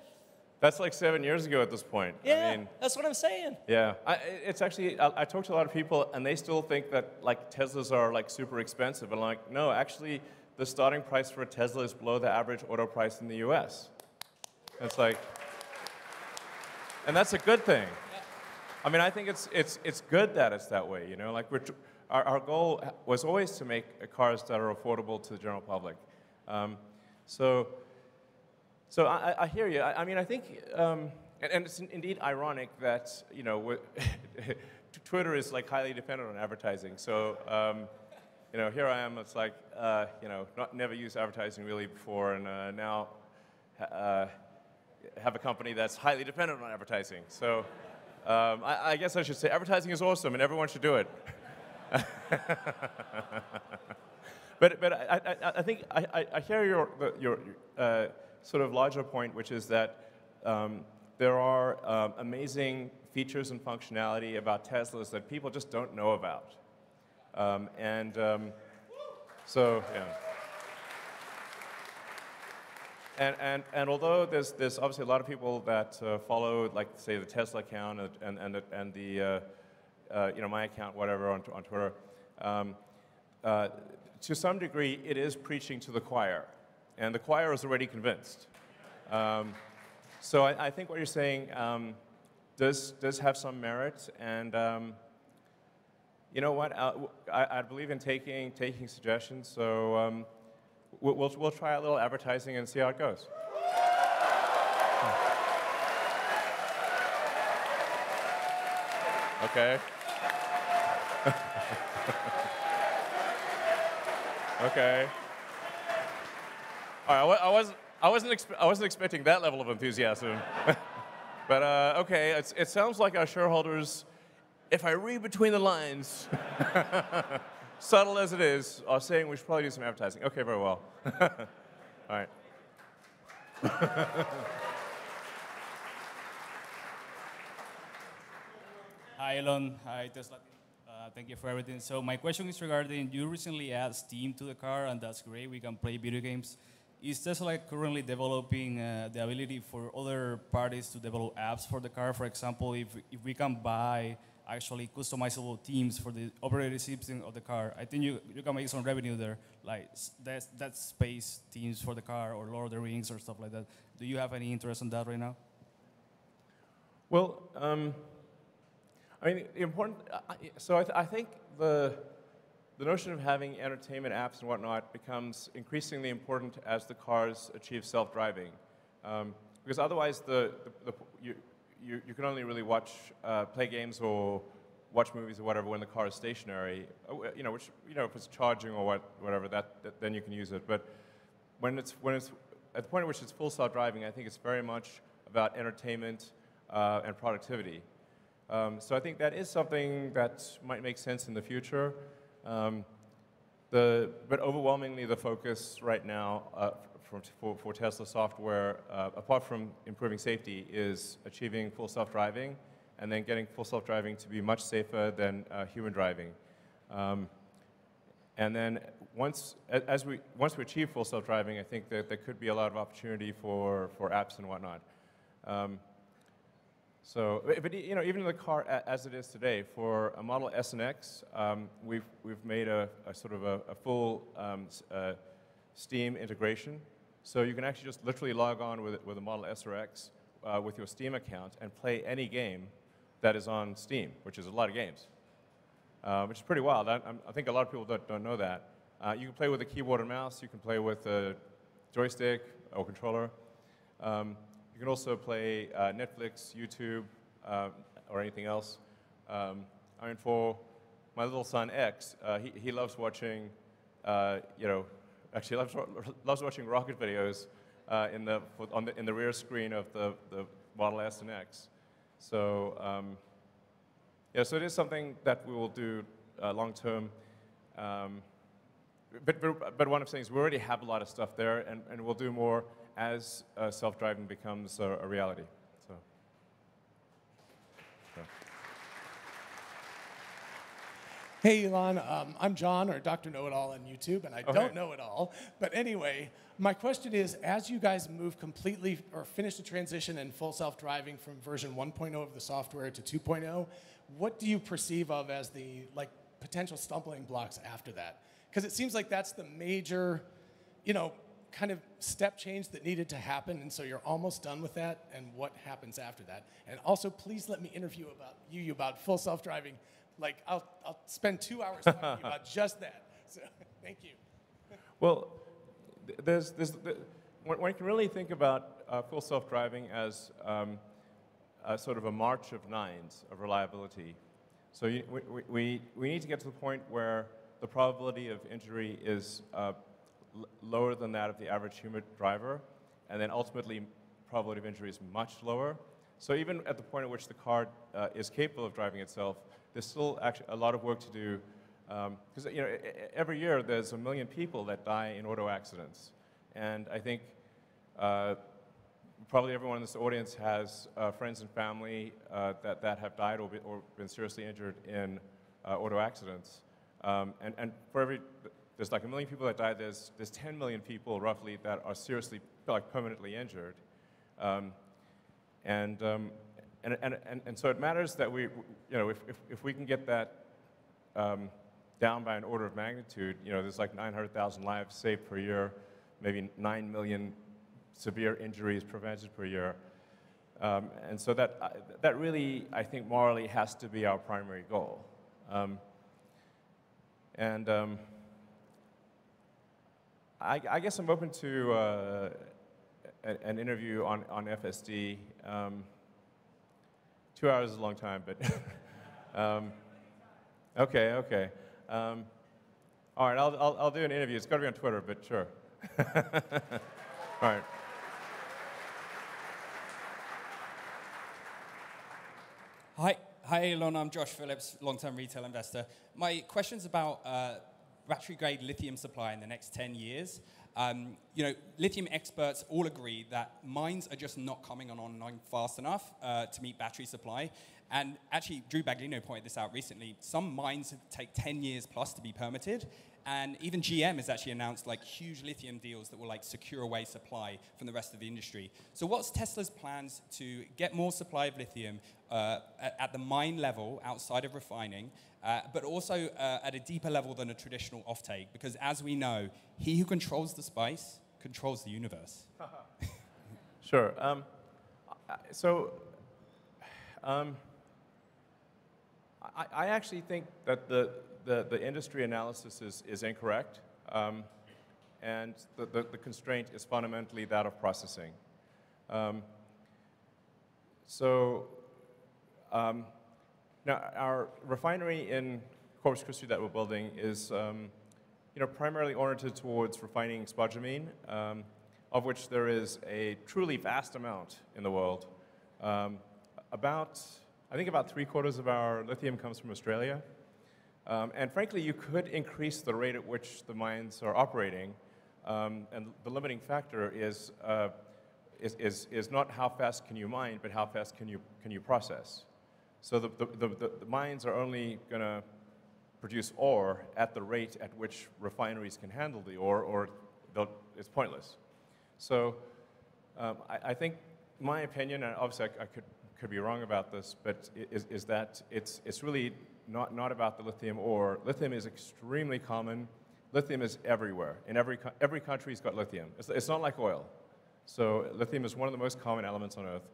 That's like 7 years ago at this point. Yeah, I mean, that's what I'm saying. Yeah, it's actually, I talked to a lot of people, and they still think that like Teslas are like super expensive. And like, no, actually, the starting price for a Tesla is below the average auto price in the U.S. It's like, and that's a good thing. Yeah. I mean, I think it's good that it's that way. You know, like our goal was always to make cars that are affordable to the general public. So I hear you. I mean, I think, and it's indeed ironic that, you know, Twitter is like highly dependent on advertising. So, you know, here I am. It's like, you know, never used advertising really before, and now have a company that's highly dependent on advertising. So, I guess I should say advertising is awesome, and everyone should do it. But I think I hear your sort of larger point, which is that there are amazing features and functionality about Teslas that people just don't know about. So, yeah. And although there's obviously a lot of people that follow, like, say, the Tesla account and the my account, whatever, on Twitter, to some degree, it is preaching to the choir, and the choir is already convinced. So I think what you're saying does have some merit, and you know what? I believe in taking suggestions, so we'll try a little advertising and see how it goes. Okay. Okay. All right. I wasn't expecting that level of enthusiasm. But okay, it sounds like our shareholders, if I read between the lines, subtle as it is, are saying we should probably do some advertising. Okay, very well. All right. Hi, Elon. Hi, Tesla. Thank you for everything. So my question is regarding, you recently added Steam to the car, and that's great. We can play video games. Is Tesla currently developing the ability for other parties to develop apps for the car? For example, if we can buy actually customizable themes for the operating system of the car, I think you can make some revenue there, like that space themes for the car or Lord of the Rings or stuff like that. Do you have any interest in that right now? Well, I mean, the important. So I think the notion of having entertainment apps and whatnot becomes increasingly important as the cars achieve self-driving, because otherwise you can only really play games or watch movies or whatever when the car is stationary. Which if it's charging or whatever, then you can use it. But when it's at the point at which it's full self-driving, I think it's very much about entertainment and productivity. So I think that is something that might make sense in the future. But overwhelmingly, the focus right now for Tesla software, apart from improving safety, is achieving full self-driving, and then getting full self-driving to be much safer than human driving. And then once we achieve full self-driving, I think that there could be a lot of opportunity for apps and whatnot. But even in the car as it is today, for a Model S and X, we've made a sort of a full Steam integration. So you can actually just literally log on with a Model S or X with your Steam account and play any game that is on Steam, which is a lot of games, which is pretty wild. I think a lot of people don't know that. You can play with a keyboard and mouse. You can play with a joystick or controller. You can also play Netflix, YouTube, or anything else. I mean, for my little son X, he loves watching, actually loves watching rocket videos in the rear screen of the Model S and X. So so it is something that we will do long term. But what I'm saying is we already have a lot of stuff there, and we'll do more as self-driving becomes a reality. So. Hey, Elon. I'm John, or Dr. Know-It-All on YouTube, and I don't know it all. But anyway, my question is, as you guys move completely or finish the transition in full self-driving from version 1.0 of the software to 2.0, what do you perceive of as the potential stumbling blocks after that? Because it seems like that's the major, kind of step change that needed to happen, and so you're almost done with that, and what happens after that? And also, please let me interview about full self-driving. Like, I'll spend 2 hours talking about just that. So, thank you. Well, one can really think about full self-driving as sort of a march of nines of reliability. So we need to get to the point where the probability of injury is lower than that of the average human driver, and then ultimately probability of injury is much lower. So even at the point at which the car is capable of driving itself, there's still actually a lot of work to do Because every year there's 1 million people that die in auto accidents. And I think probably everyone in this audience has friends and family that have died or been seriously injured in auto accidents. And for there's like 1 million people that die, there's 10 million people roughly that are seriously, like permanently injured. And so it matters that if we can get that down by an order of magnitude, there's like 900,000 lives saved per year, maybe 9 million severe injuries prevented per year. And so that really, I think, morally has to be our primary goal. I guess I'm open to an interview on FSD. 2 hours is a long time, but okay. All right, I'll do an interview. It's got to be on Twitter, but sure. All right. Hi, Elon. I'm Josh Phillips, long-term retail investor. My question's about battery-grade lithium supply in the next 10 years. Lithium experts all agree that mines are just not coming online fast enough to meet battery supply. And actually, Drew Baglino pointed this out recently. Some mines take 10 years plus to be permitted. And even GM has actually announced like huge lithium deals that will like secure away supply from the rest of the industry. So what's Tesla's plans to get more supply of lithium at the mine level outside of refining, but also at a deeper level than a traditional offtake? Because as we know, he who controls the spice controls the universe. Sure. I actually think that the industry analysis is incorrect, and the constraint is fundamentally that of processing. Now our refinery in Corpus Christi that we're building is primarily oriented towards refining spodumene, of which there is a truly vast amount in the world. I think about 3/4 of our lithium comes from Australia. And frankly, you could increase the rate at which the mines are operating, and the limiting factor is not how fast can you mine, but how fast can you process. So the mines are only going to produce ore at the rate at which refineries can handle the ore, or it's pointless. So I think my opinion, and obviously I could be wrong about this, but is that it's really not about the lithium ore. Lithium is extremely common. Lithium is everywhere. In every country's got lithium. It's not like oil. So lithium is one of the most common elements on Earth.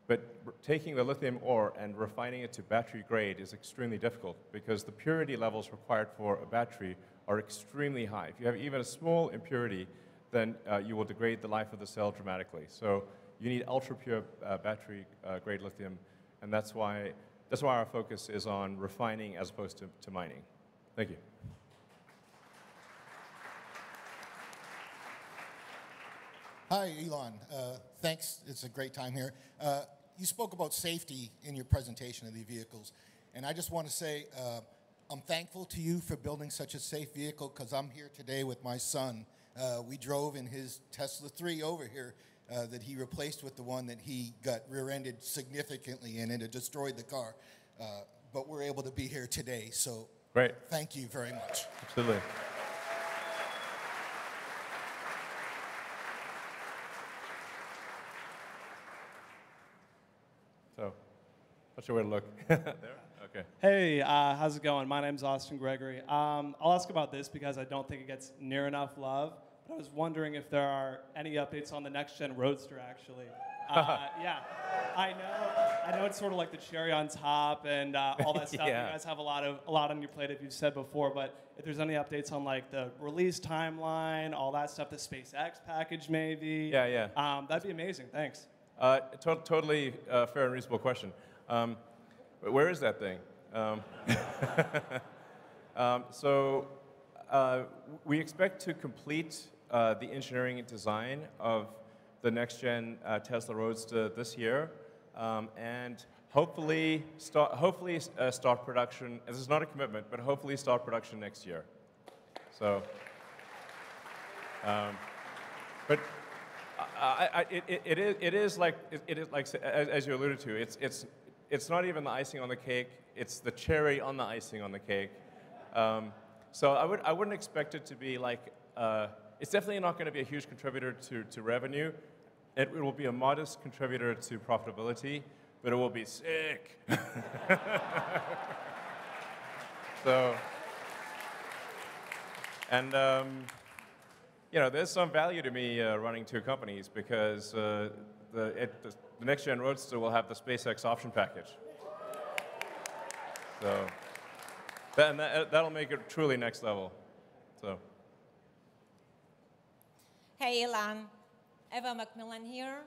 But taking the lithium ore and refining it to battery grade is extremely difficult because the purity levels required for a battery are extremely high. If you have even a small impurity, then you will degrade the life of the cell dramatically. So you need ultra-pure battery grade lithium, and that's why our focus is on refining as opposed to mining. Thank you. Hi, Elon. Thanks. It's a great time here. You spoke about safety in your presentation of the vehicles, and I just want to say I'm thankful to you for building such a safe vehicle because I'm here today with my son. We drove in his Tesla 3 over here that he replaced with the one that he got rear-ended significantly in, and it destroyed the car. But we're able to be here today, so great. Thank you very much. Absolutely. So, what's your way to look? There? Okay. Hey, how's it going? My name's Austin Gregory. I'll ask about this because I don't think it gets near enough love. But I was wondering if there are any updates on the next-gen Roadster, actually. Yeah, I know it's sort of like the cherry on top and all that stuff. Yeah. You guys have a lot on your plate, as you've said before. But if there's any updates on like the release timeline, all that stuff, the SpaceX package, maybe. Yeah. That'd be amazing. Thanks. Totally fair and reasonable question. Where is that thing? We expect to complete the engineering and design of the next-gen Tesla Roadster this year, and hopefully start production. This is not a commitment, but hopefully start production next year. So, but it is like as you alluded to. It's not even the icing on the cake. It's the cherry on the icing on the cake. So I wouldn't expect it to be like. It's definitely not going to be a huge contributor to revenue. It will be a modest contributor to profitability, but it will be sick. So, and you know, there's some value to me running two companies because the next gen Roadster will have the SpaceX option package. So, that'll make it truly next level. So. Hey, Elon. Eva Macmillan here.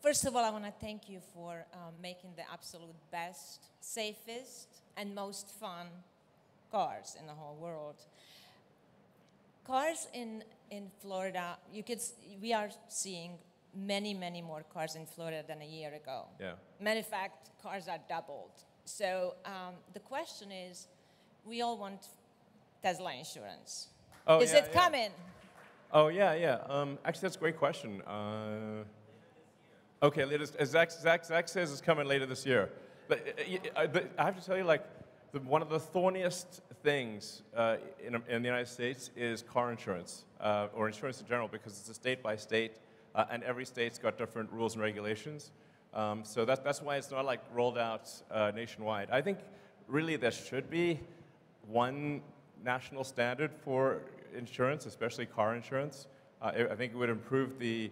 First of all, I want to thank you for making the absolute best, safest, and most fun cars in the whole world. Cars in Florida, we are seeing many, many more cars in Florida than a year ago. Yeah. Matter of fact, cars are doubled. So the question is, we all want Tesla insurance. Oh, is it coming? Oh, yeah. Actually, that's a great question. Okay, Zach says it's coming later this year. But I have to tell you, like, one of the thorniest things in the United States is car insurance, or insurance in general, because it's a state by state, and every state's got different rules and regulations. So that's why it's not like rolled out nationwide. I think really there should be one national standard for insurance, especially car insurance. I think it would improve the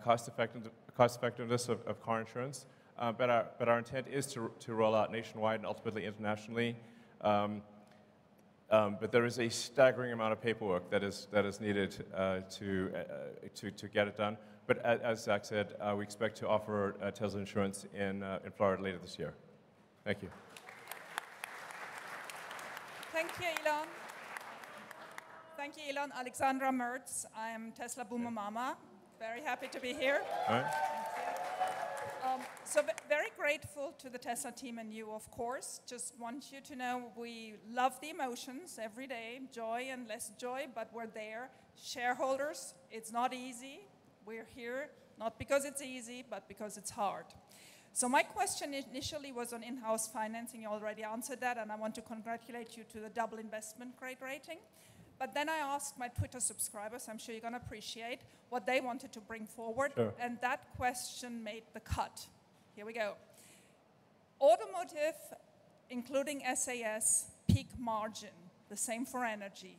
cost effectiveness of car insurance. But our intent is to roll out nationwide and ultimately internationally. But there is a staggering amount of paperwork that is needed to get it done. But as Zach said, we expect to offer Tesla insurance in Florida later this year. Thank you. Thank you, Elon. Thank you, Elon. Alexandra Mertz. I am Tesla Boomer Mama. Very happy to be here. All right. So very grateful to the Tesla team and you, of course. Just want you to know we love the emotions every day, joy and less joy, but we're there. Shareholders, it's not easy. We're here not because it's easy, but because it's hard. So my question initially was on in-house financing. You already answered that, and I want to congratulate you to the double investment grade rating. But then I asked my Twitter subscribers, I'm sure you're going to appreciate, what they wanted to bring forward. Sure. And that question made the cut. Here we go. Automotive, including SAS, peak margin, the same for energy.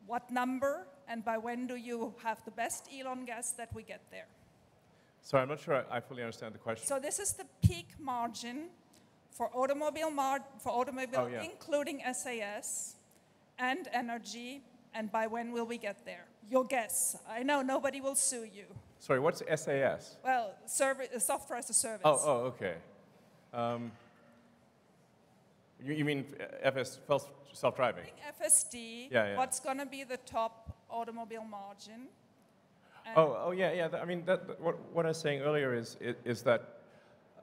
What number and by when do you have the best Elon guess that we get there? Sorry, I'm not sure I fully understand the question. So this is the peak margin for automobile, including SAS and energy, and by when will we get there? Your guess. I know nobody will sue you. Sorry, what's SAS? Well, software as a service. Oh, okay. You mean self-driving? FSD, Yeah. what's going to be the top automobile margin? Yeah. I mean, what I was saying earlier is that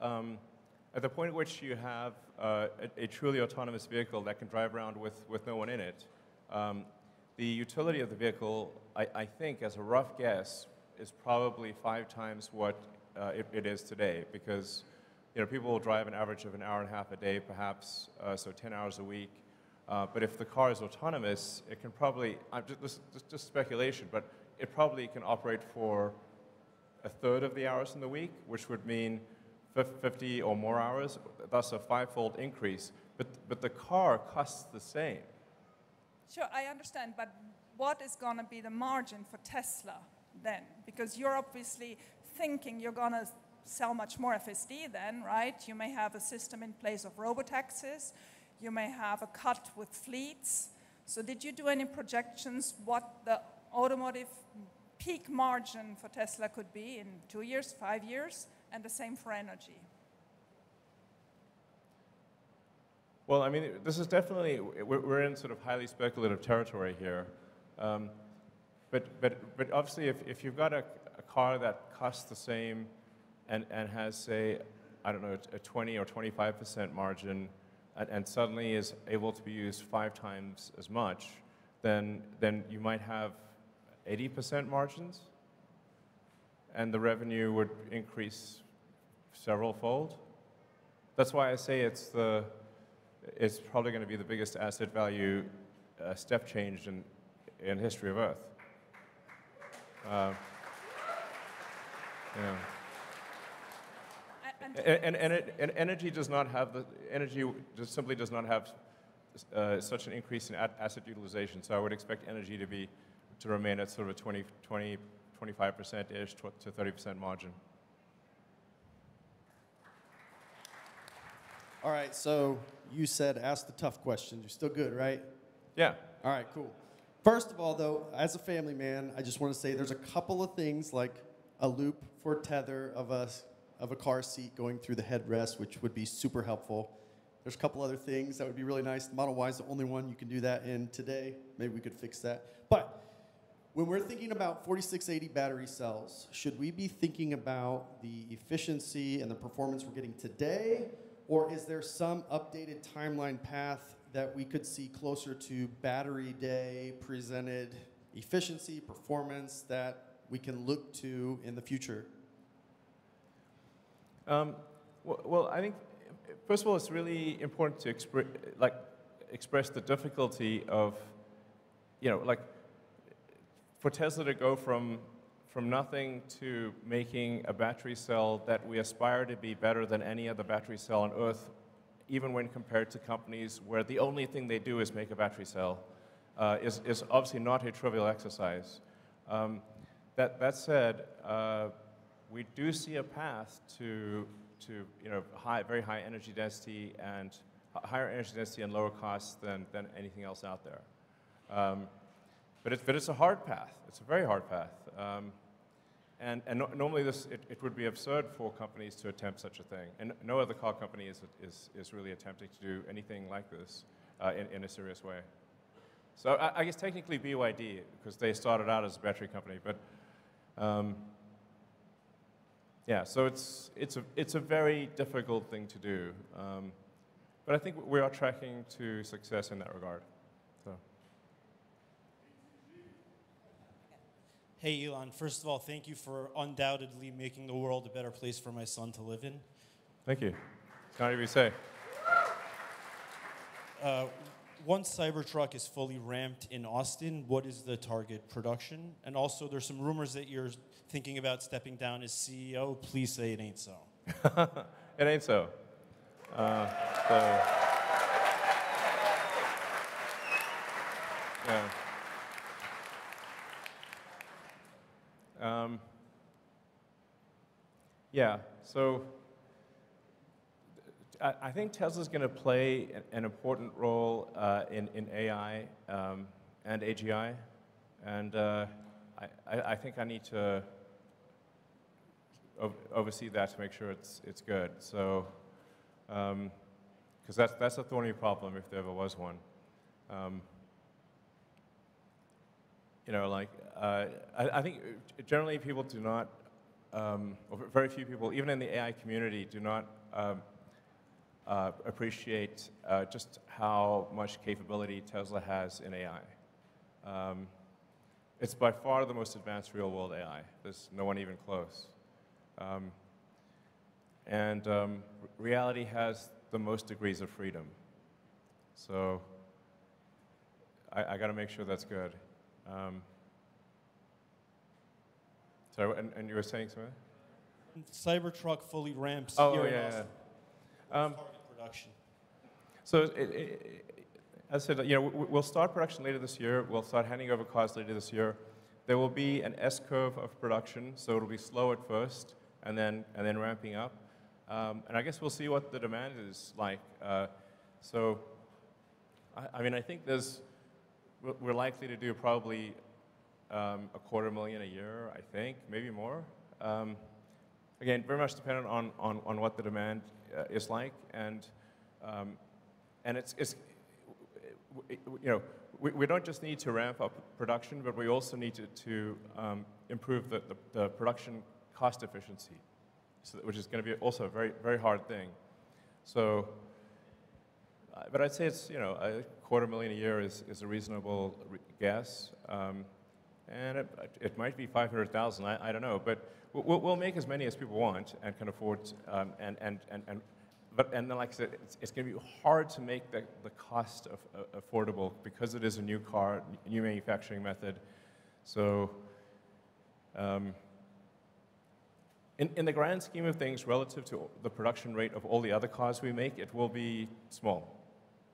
at the point at which you have a truly autonomous vehicle that can drive around with no one in it, the utility of the vehicle, I think, as a rough guess, is probably 5 times what it is today, because people will drive an average of an hour and a half a day, perhaps, so 10 hours a week. But if the car is autonomous, it can probably, just speculation, but it probably can operate for a third of the hours in the week, which would mean 50 or more hours, thus a 5-fold increase. But the car costs the same. Sure, I understand, but what is going to be the margin for Tesla then? Because you're obviously thinking you're going to sell much more FSD then, right? You may have a system in place of robotaxis. You may have a cut with fleets. So did you do any projections what the automotive peak margin for Tesla could be in 2 years, 5 years, and the same for energy? Well, I mean, this is definitely, we're in sort of highly speculative territory here. But obviously, if you've got a car that costs the same and has, say, I don't know, a 20 or 25% margin and suddenly is able to be used 5 times as much, then you might have 80% margins, and the revenue would increase several-fold. That's why I say it's probably going to be the biggest asset value step change in history of Earth. Yeah. And energy does not have energy just simply does not have such an increase in asset utilization. So I would expect energy to remain at sort of a 25%-ish to 30% margin. All right, so you said ask the tough questions. You're still good, right? Yeah. All right, cool. First of all, though, as a family man, I just want to say there's a couple of things like a loop for tether of a car seat going through the headrest, which would be super helpful. There's a couple other things that would be really nice. The Model Y is the only one you can do that in today. Maybe we could fix that. But when we're thinking about 4680 battery cells, should we be thinking about the efficiency and the performance we're getting today? Or is there some updated timeline path that we could see closer to battery day presented efficiency, performance that we can look to in the future? Well, I think, first of all, it's really important to express the difficulty of, for Tesla to go from nothing to making a battery cell that we aspire to be better than any other battery cell on Earth, even when compared to companies where the only thing they do is make a battery cell, is obviously not a trivial exercise. That said, we do see a path to very high energy density and higher energy density and lower costs than anything else out there. But it's a hard path. It's a very hard path. And normally it would be absurd for companies to attempt such a thing. And no other car company is really attempting to do anything like this in a serious way. So I guess technically BYD, because they started out as a battery company, but yeah, so it's a very difficult thing to do. But I think we are tracking to success in that regard. So. Hey, Elon, first of all, thank you for undoubtedly making the world a better place for my son to live in. Thank you. Kind of you say. Once Cybertruck is fully ramped in Austin, what is the target production? And also, there's some rumors that you're thinking about stepping down as CEO. Please say it ain't so. It ain't so. Yeah. Yeah, so I think Tesla's going to play an important role in AI and AGI, and I think I need to oversee that to make sure it's good. So, because that's a thorny problem if there ever was one. I think generally people do not, or very few people, even in the AI community, do not appreciate just how much capability Tesla has in AI. It's by far the most advanced real-world AI. There's no one even close. Reality has the most degrees of freedom. So I got to make sure that's good. Sorry, and you were saying something? Cybertruck fully ramps here in Austin. Target production. So, as I said, we'll start production later this year. We'll start handing over cars later this year. There will be an S-curve of production, so it'll be slow at first, and then ramping up. And I guess we'll see what the demand is like. So, I think we're likely to do probably 250,000 a year, I think, maybe more. Again, very much dependent on what the demand is like, and it's we don't just need to ramp up production, but we also need to improve the production cost efficiency. which is going to be also a very, very hard thing. So, but I'd say it's, $250,000 a year is a reasonable guess. And it might be 500,000, I don't know. But we'll make as many as people want and can afford, but then, like I said, it's going to be hard to make the cost affordable because it is a new car, new manufacturing method. So, in the grand scheme of things, relative to the production rate of all the other cars we make, it will be small,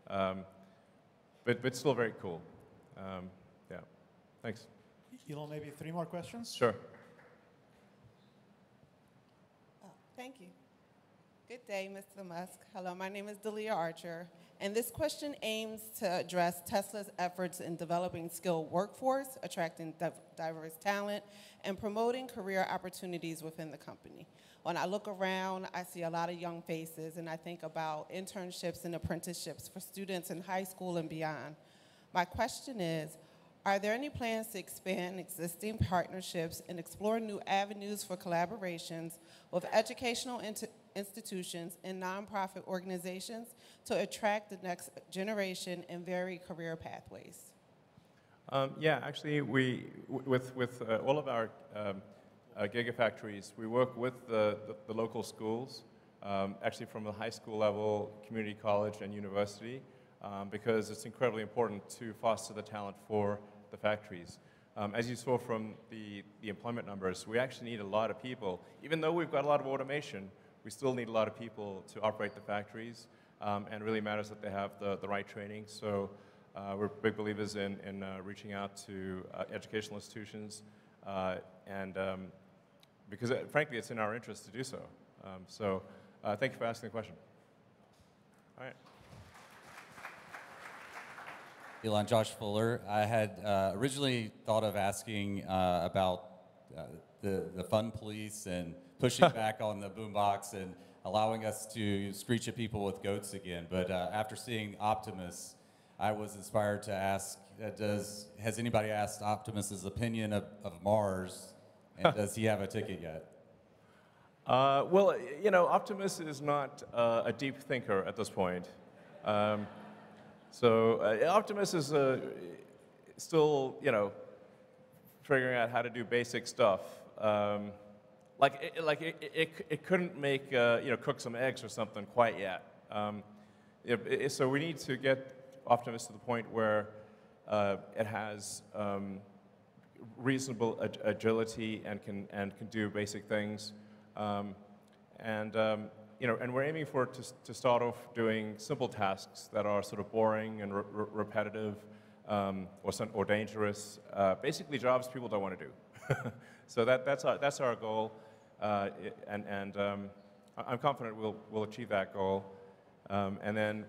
but still very cool. Yeah, thanks. Elon, maybe 3 more questions? Sure. Thank you. Good day, Mr. Musk. Hello, my name is Delia Archer, and this question aims to address Tesla's efforts in developing skilled workforce, attracting diverse talent, and promoting career opportunities within the company. When I look around, I see a lot of young faces, and I think about internships and apprenticeships for students in high school and beyond. My question is, are there any plans to expand existing partnerships and explore new avenues for collaborations with educational institutions and nonprofit organizations to attract the next generation and vary career pathways? Yeah, actually, with all of our gigafactories, we work with the local schools, actually from the high school level, community college, and university, because it's incredibly important to foster the talent for the factories. As you saw from the employment numbers, we actually need a lot of people. Even though we've got a lot of automation, we still need a lot of people to operate the factories, and it really matters that they have the right training. So we're big believers in reaching out to educational institutions, and because frankly, it's in our interest to do so. Thank you for asking the question. All right. Elon, Josh Fuller. I had originally thought of asking about the fun police and pushing back on the boombox and allowing us to screech at people with goats again. But after seeing Optimus, I was inspired to ask, has anybody asked Optimus's opinion of Mars, and does he have a ticket yet? Well, Optimus is not a deep thinker at this point. Optimus is still, figuring out how to do basic stuff. It couldn't make, cook some eggs or something quite yet. So we need to get Optimus to the point where it has reasonable agility and can do basic things. And we're aiming for it to start off doing simple tasks that are sort of boring and repetitive or dangerous, basically jobs people don't want to do. So that's our goal, and I'm confident we'll achieve that goal. And then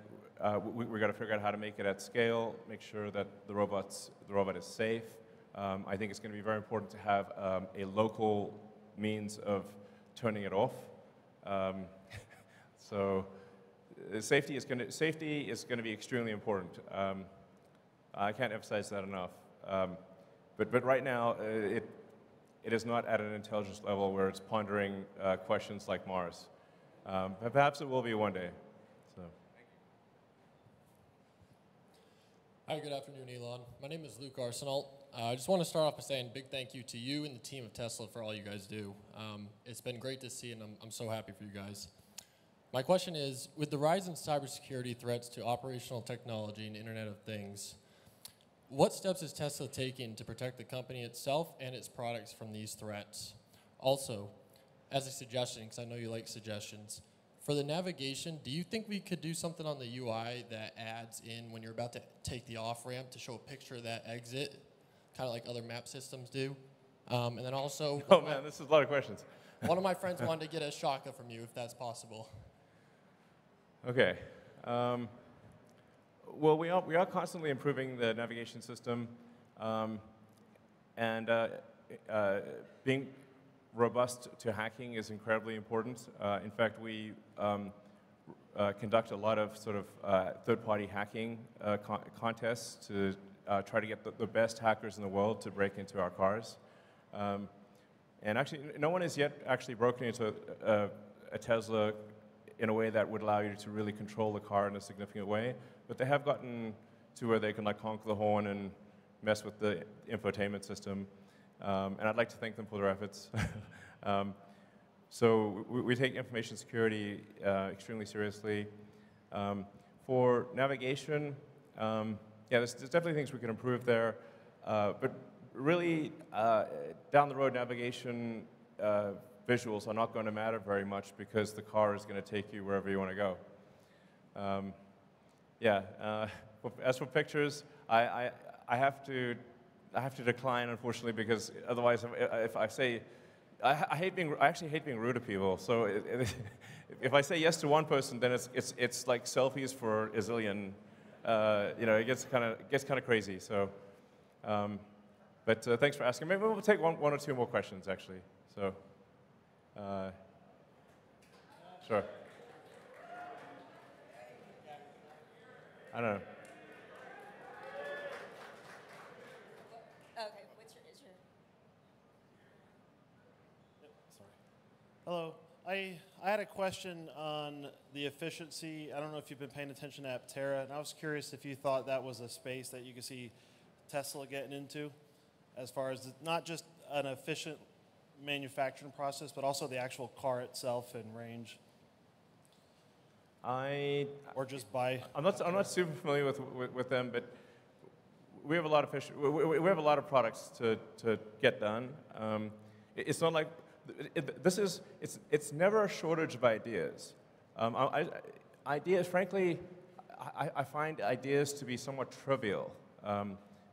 we've got to figure out how to make it at scale, make sure that the robot is safe. I think it's going to be very important to have a local means of turning it off. So safety is going to be extremely important. I can't emphasize that enough. But right now, it is not at an intelligence level where it's pondering questions like Mars. But perhaps it will be one day. So. Hi, good afternoon, Elon. My name is Luke Arsenal. I just want to start off by saying a big thank you to you and the team of Tesla for all you guys do. It's been great to see, and I'm so happy for you guys. My question is, with the rise in cybersecurity threats to operational technology and Internet of Things, what steps is Tesla taking to protect the company itself and its products from these threats? Also, as a suggestion, because I know you like suggestions, for the navigation, do you think we could do something on the UI that adds in when you're about to take the off-ramp to show a picture of that exit, kind of like other map systems do? And then also... Oh man, this is a lot of questions. One of my friends wanted to get a shaka from you, if that's possible. Okay. Well, we are constantly improving the navigation system, and being robust to hacking is incredibly important. In fact, we conduct a lot of sort of third-party hacking contests to try to get the best hackers in the world to break into our cars. And actually, no one has yet actually broken into a Tesla in a way that would allow you to really control the car in a significant way. But they have gotten to where they can like honk the horn and mess with the infotainment system. And I'd like to thank them for their efforts. So we take information security extremely seriously. For navigation, yeah, there's definitely things we can improve there. But really, down the road, navigation visuals are not going to matter very much because the car is going to take you wherever you want to go. Yeah. As for pictures, I have to decline, unfortunately, because otherwise, if I say, I actually hate being rude to people. So if I say yes to one person, then it's like selfies for a zillion. You know, it gets kind of crazy. So, but thanks for asking. Maybe we'll take one or two more questions, actually. So, sure. I don't know. Okay, what's your issue? Hello. I had a question on the efficiency. I don't know if you've been paying attention to Aptera, and I was curious if you thought that was a space that you could see Tesla getting into, as far as not just an efficient manufacturing process, but also the actual car itself and range. Or just buy. I'm not super familiar with them, but we have a lot of we have a lot of products to get done. It's not like it's never a shortage of ideas. Ideas, frankly, I find ideas to be somewhat trivial,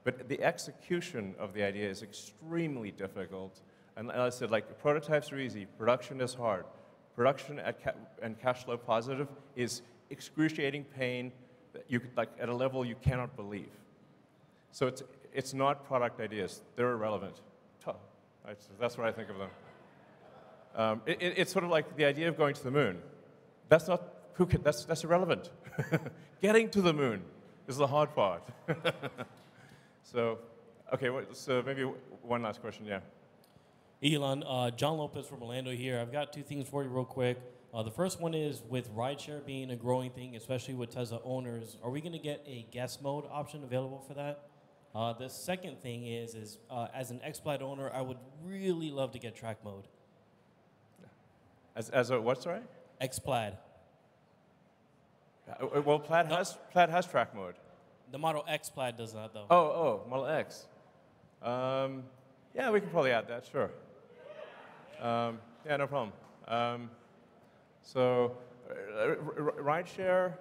but the execution of the idea is extremely difficult. And as I said, like prototypes are easy, production is hard. Production and cash flow positive is excruciating pain that you like at a level you cannot believe. So it's not product ideas; they're irrelevant. That's what I think of them. It's sort of like the idea of going to the moon. That's not that's irrelevant. Getting to the moon is the hard part. So, okay. So maybe one last question. Yeah. Elon, John Lopez from Orlando here. I've got two things for you real quick. The first one is with rideshare being a growing thing, especially with Tesla owners, are we going to get a guest mode option available for that? The second thing is as an X-Plaid owner, I would really love to get track mode. As a what, sorry? X-Plaid. Well, Plaid has track mode. The Model X Plaid does not, though. Oh, Model X. Yeah, we can probably add that, sure. Yeah, no problem. So, rideshare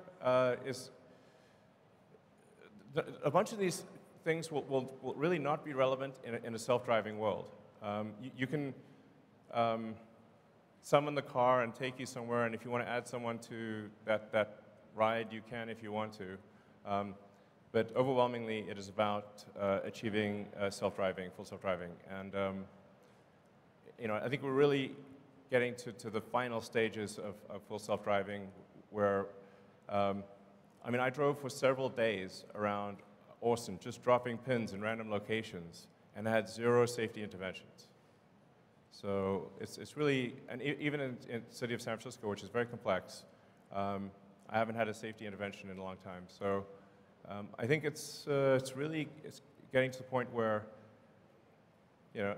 is a bunch of these things will really not be relevant in a self-driving world. You can summon the car and take you somewhere, and if you want to add someone to that ride, you can if you want to. But overwhelmingly, it is about achieving self-driving, full self-driving. And you know, I think we're really getting to the final stages of full self-driving where, I mean, I drove for several days around Austin, just dropping pins in random locations, and I had 0 safety interventions. So it's really, and even in the city of San Francisco, which is very complex, I haven't had a safety intervention in a long time. So I think it's getting to the point where, you know,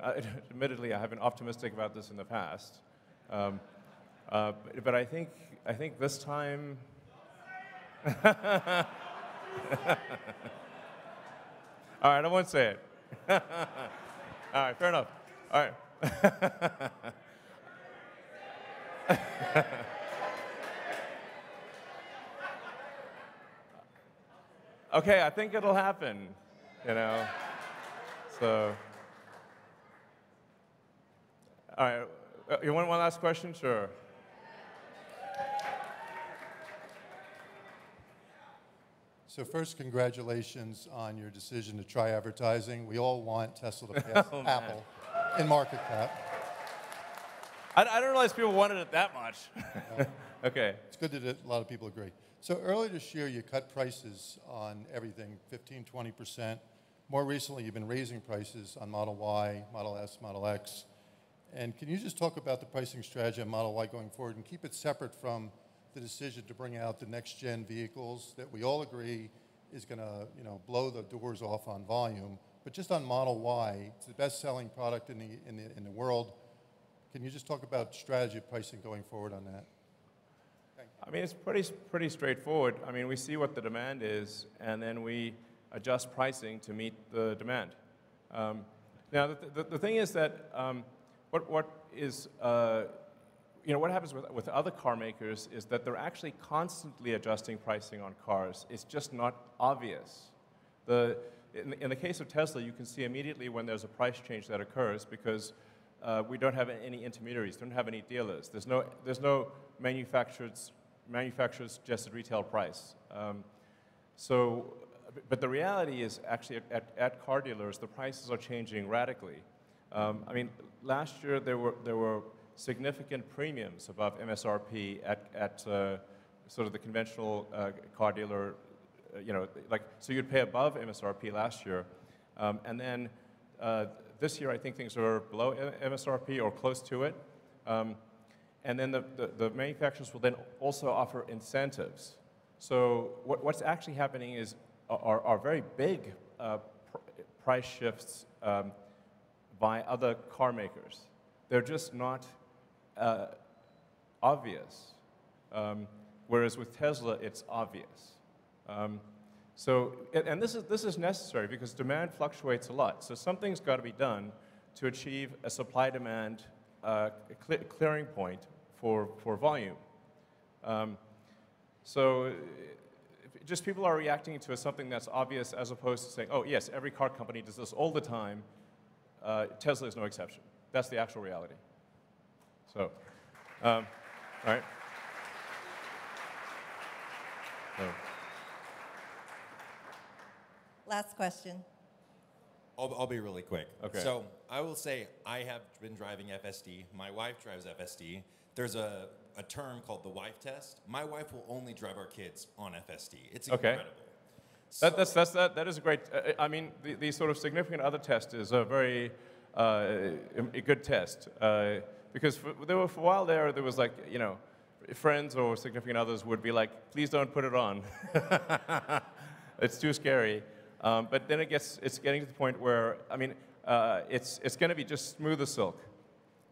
admittedly, I have been optimistic about this in the past, but I think this time. All right, I won't say it. All right, fair enough. All right. Okay, I think it'll happen, you know. So, all right, you want one last question? Sure. So first, congratulations on your decision to try advertising. We all want Tesla to pass Apple in market cap. I didn't realize people wanted it that much. Okay. It's good that a lot of people agree. So earlier this year, you cut prices on everything, 15, 20%. More recently, you've been raising prices on Model Y, Model S, Model X. And can you just talk about the pricing strategy on Model Y going forward and keep it separate from the decision to bring out the next-gen vehicles that we all agree is going to, blow the doors off on volume? But just on Model Y, it's the best-selling product in the world. Can you just talk about strategy of pricing going forward on that? I mean, it's pretty straightforward. I mean, we see what the demand is, and then we adjust pricing to meet the demand. Now, the thing is that what happens with other car makers is that they're actually constantly adjusting pricing on cars. It's just not obvious. In the case of Tesla, you can see immediately when there's a price change that occurs because we don't have any intermediaries, don't have any dealers. There's no manufacturer's suggested retail price. But the reality is actually at car dealers, the prices are changing radically. I mean, last year there were significant premiums above MSRP at sort of the conventional car dealer. So you'd pay above MSRP last year, and then this year I think things are below MSRP or close to it. And then the manufacturers will then also offer incentives. So what's actually happening are very big price shifts by other car makers. They're just not obvious. Whereas with Tesla, it's obvious. And this is necessary because demand fluctuates a lot. So something's got to be done to achieve a supply-demand clearing point for volume. So just people are reacting to something that's obvious as opposed to saying, oh, yes, every car company does this all the time. Tesla is no exception. That's the actual reality. So, all right. So. Last question. I'll be really quick. Okay. So I will say I have been driving FSD. My wife drives FSD. There's a term called the wife test. My wife will only drive our kids on FSD. It's incredible. Okay. That is a great. I mean, the sort of significant other test is a very a good test because for a while there was like friends or significant others would be like, please don't put it on. It's too scary. But then it's getting to the point where, I mean, it's going to be just smooth as silk.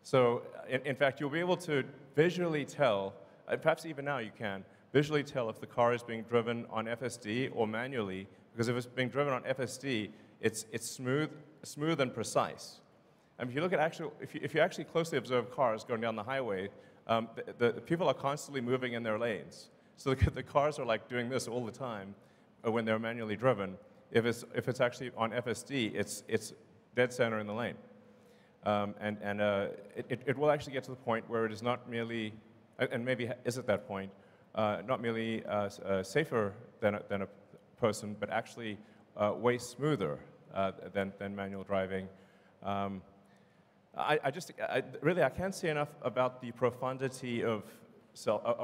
So, in fact, you'll be able to visually tell, perhaps even now you can, visually tell if the car is being driven on FSD or manually, because if it's being driven on FSD, it's smooth and precise. And if you look at if you actually closely observe cars going down the highway, the people are constantly moving in their lanes. So the cars are like doing this all the time when they're manually driven. If it's actually on FSD, it's dead center in the lane. It will actually get to the point where it is not merely, and maybe is at that point, not merely safer than a person, but actually way smoother than manual driving. I can't say enough about the profundity of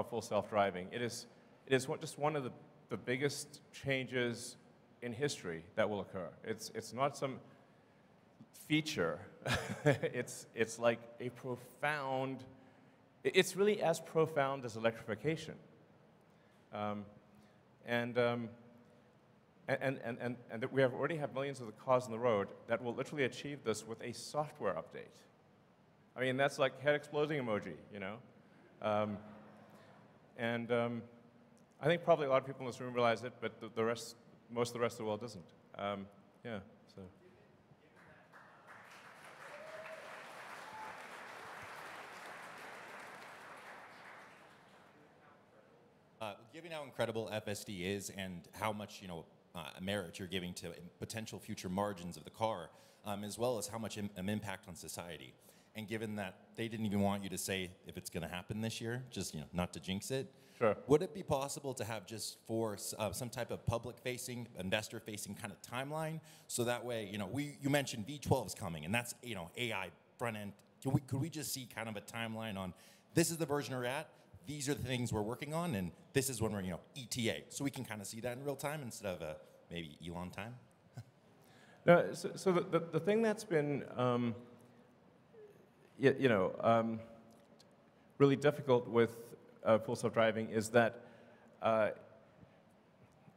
full self-driving. It is just one of the biggest changes in history that will occur. It's not some feature. it's like a profound. It's really as profound as electrification. And that we already have millions of the cars on the road that will literally achieve this with a software update. I mean, that's like head exploding emoji, I think probably a lot of people in this room realize it, but most of the rest of the world doesn't. Yeah, so. Given how incredible FSD is and how much merit you're giving to potential future margins of the car, as well as how much impact on society, and given that they didn't even want you to say if it's going to happen this year, just not to jinx it. Sure. Would it be possible to have just for some type of public-facing, investor-facing kind of timeline, so that way you mentioned V12 is coming, and that's AI front end. Could we just see kind of a timeline on this is the version we're at? These are the things we're working on, and this is when we're, ETA. So we can kind of see that in real time instead of maybe Elon time. No, so the thing that's been, really difficult with full self-driving is that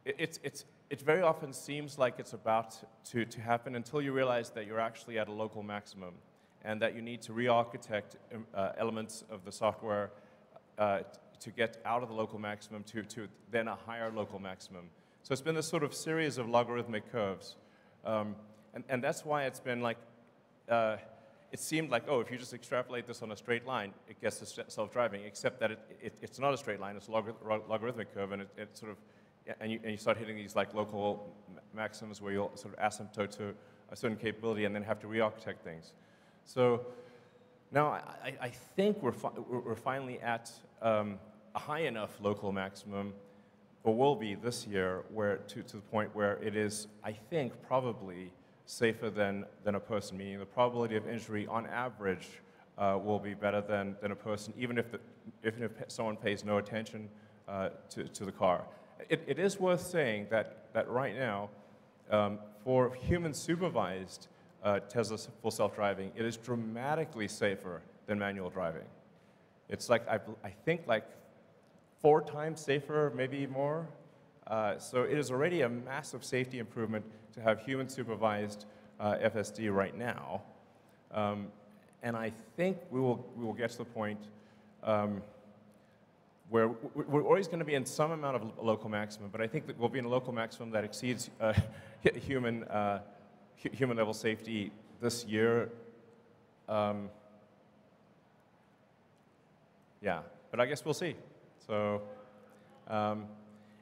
it very often seems like it's about to happen until you realize that you're actually at a local maximum and that you need to re-architect elements of the software to get out of the local maximum to then a higher local maximum. So it's been this sort of series of logarithmic curves. And that's why it's been like, it seemed like, oh, if you just extrapolate this on a straight line, it gets to self-driving, except that it's not a straight line, it's a logarithmic curve, and it sort of, and you start hitting these like local maximums where you'll sort of asymptote to a certain capability and then have to re-architect things. So now I think we're finally at a high enough local maximum, or will be this year, where to the point where it is, I think, probably safer than a person, meaning the probability of injury on average will be better than a person, even if someone pays no attention to the car. It is worth saying that right now, for human supervised Tesla full self-driving, it is dramatically safer than manual driving. It's like, I think like 4 times safer, maybe more. So it is already a massive safety improvement to have human supervised FSD right now. And I think we will get to the point where we're always going to be in some amount of local maximum, but I think that we'll be in a local maximum that exceeds human level safety this year. Yeah, but I guess we'll see. So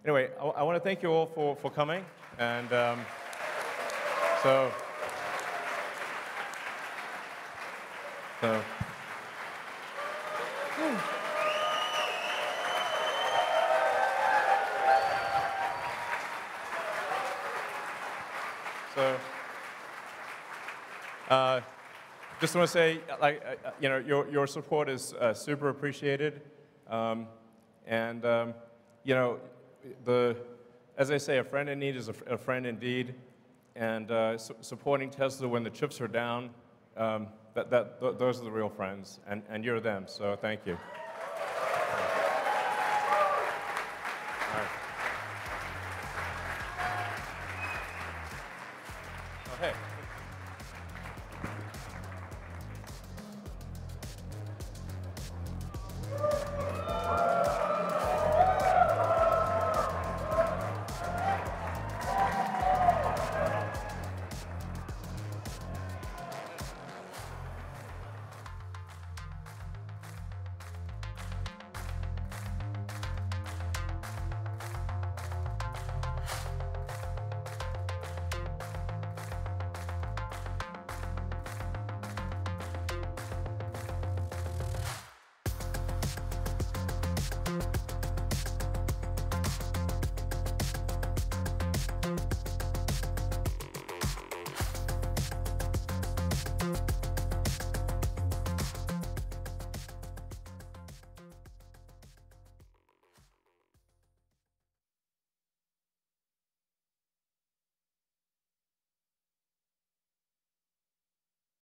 anyway, I want to thank you all for coming, and so. Just want to say, like, your support is super appreciated, and as I say, a friend in need is a friend indeed, and supporting Tesla when the chips are down, those are the real friends, and you're them. So thank you.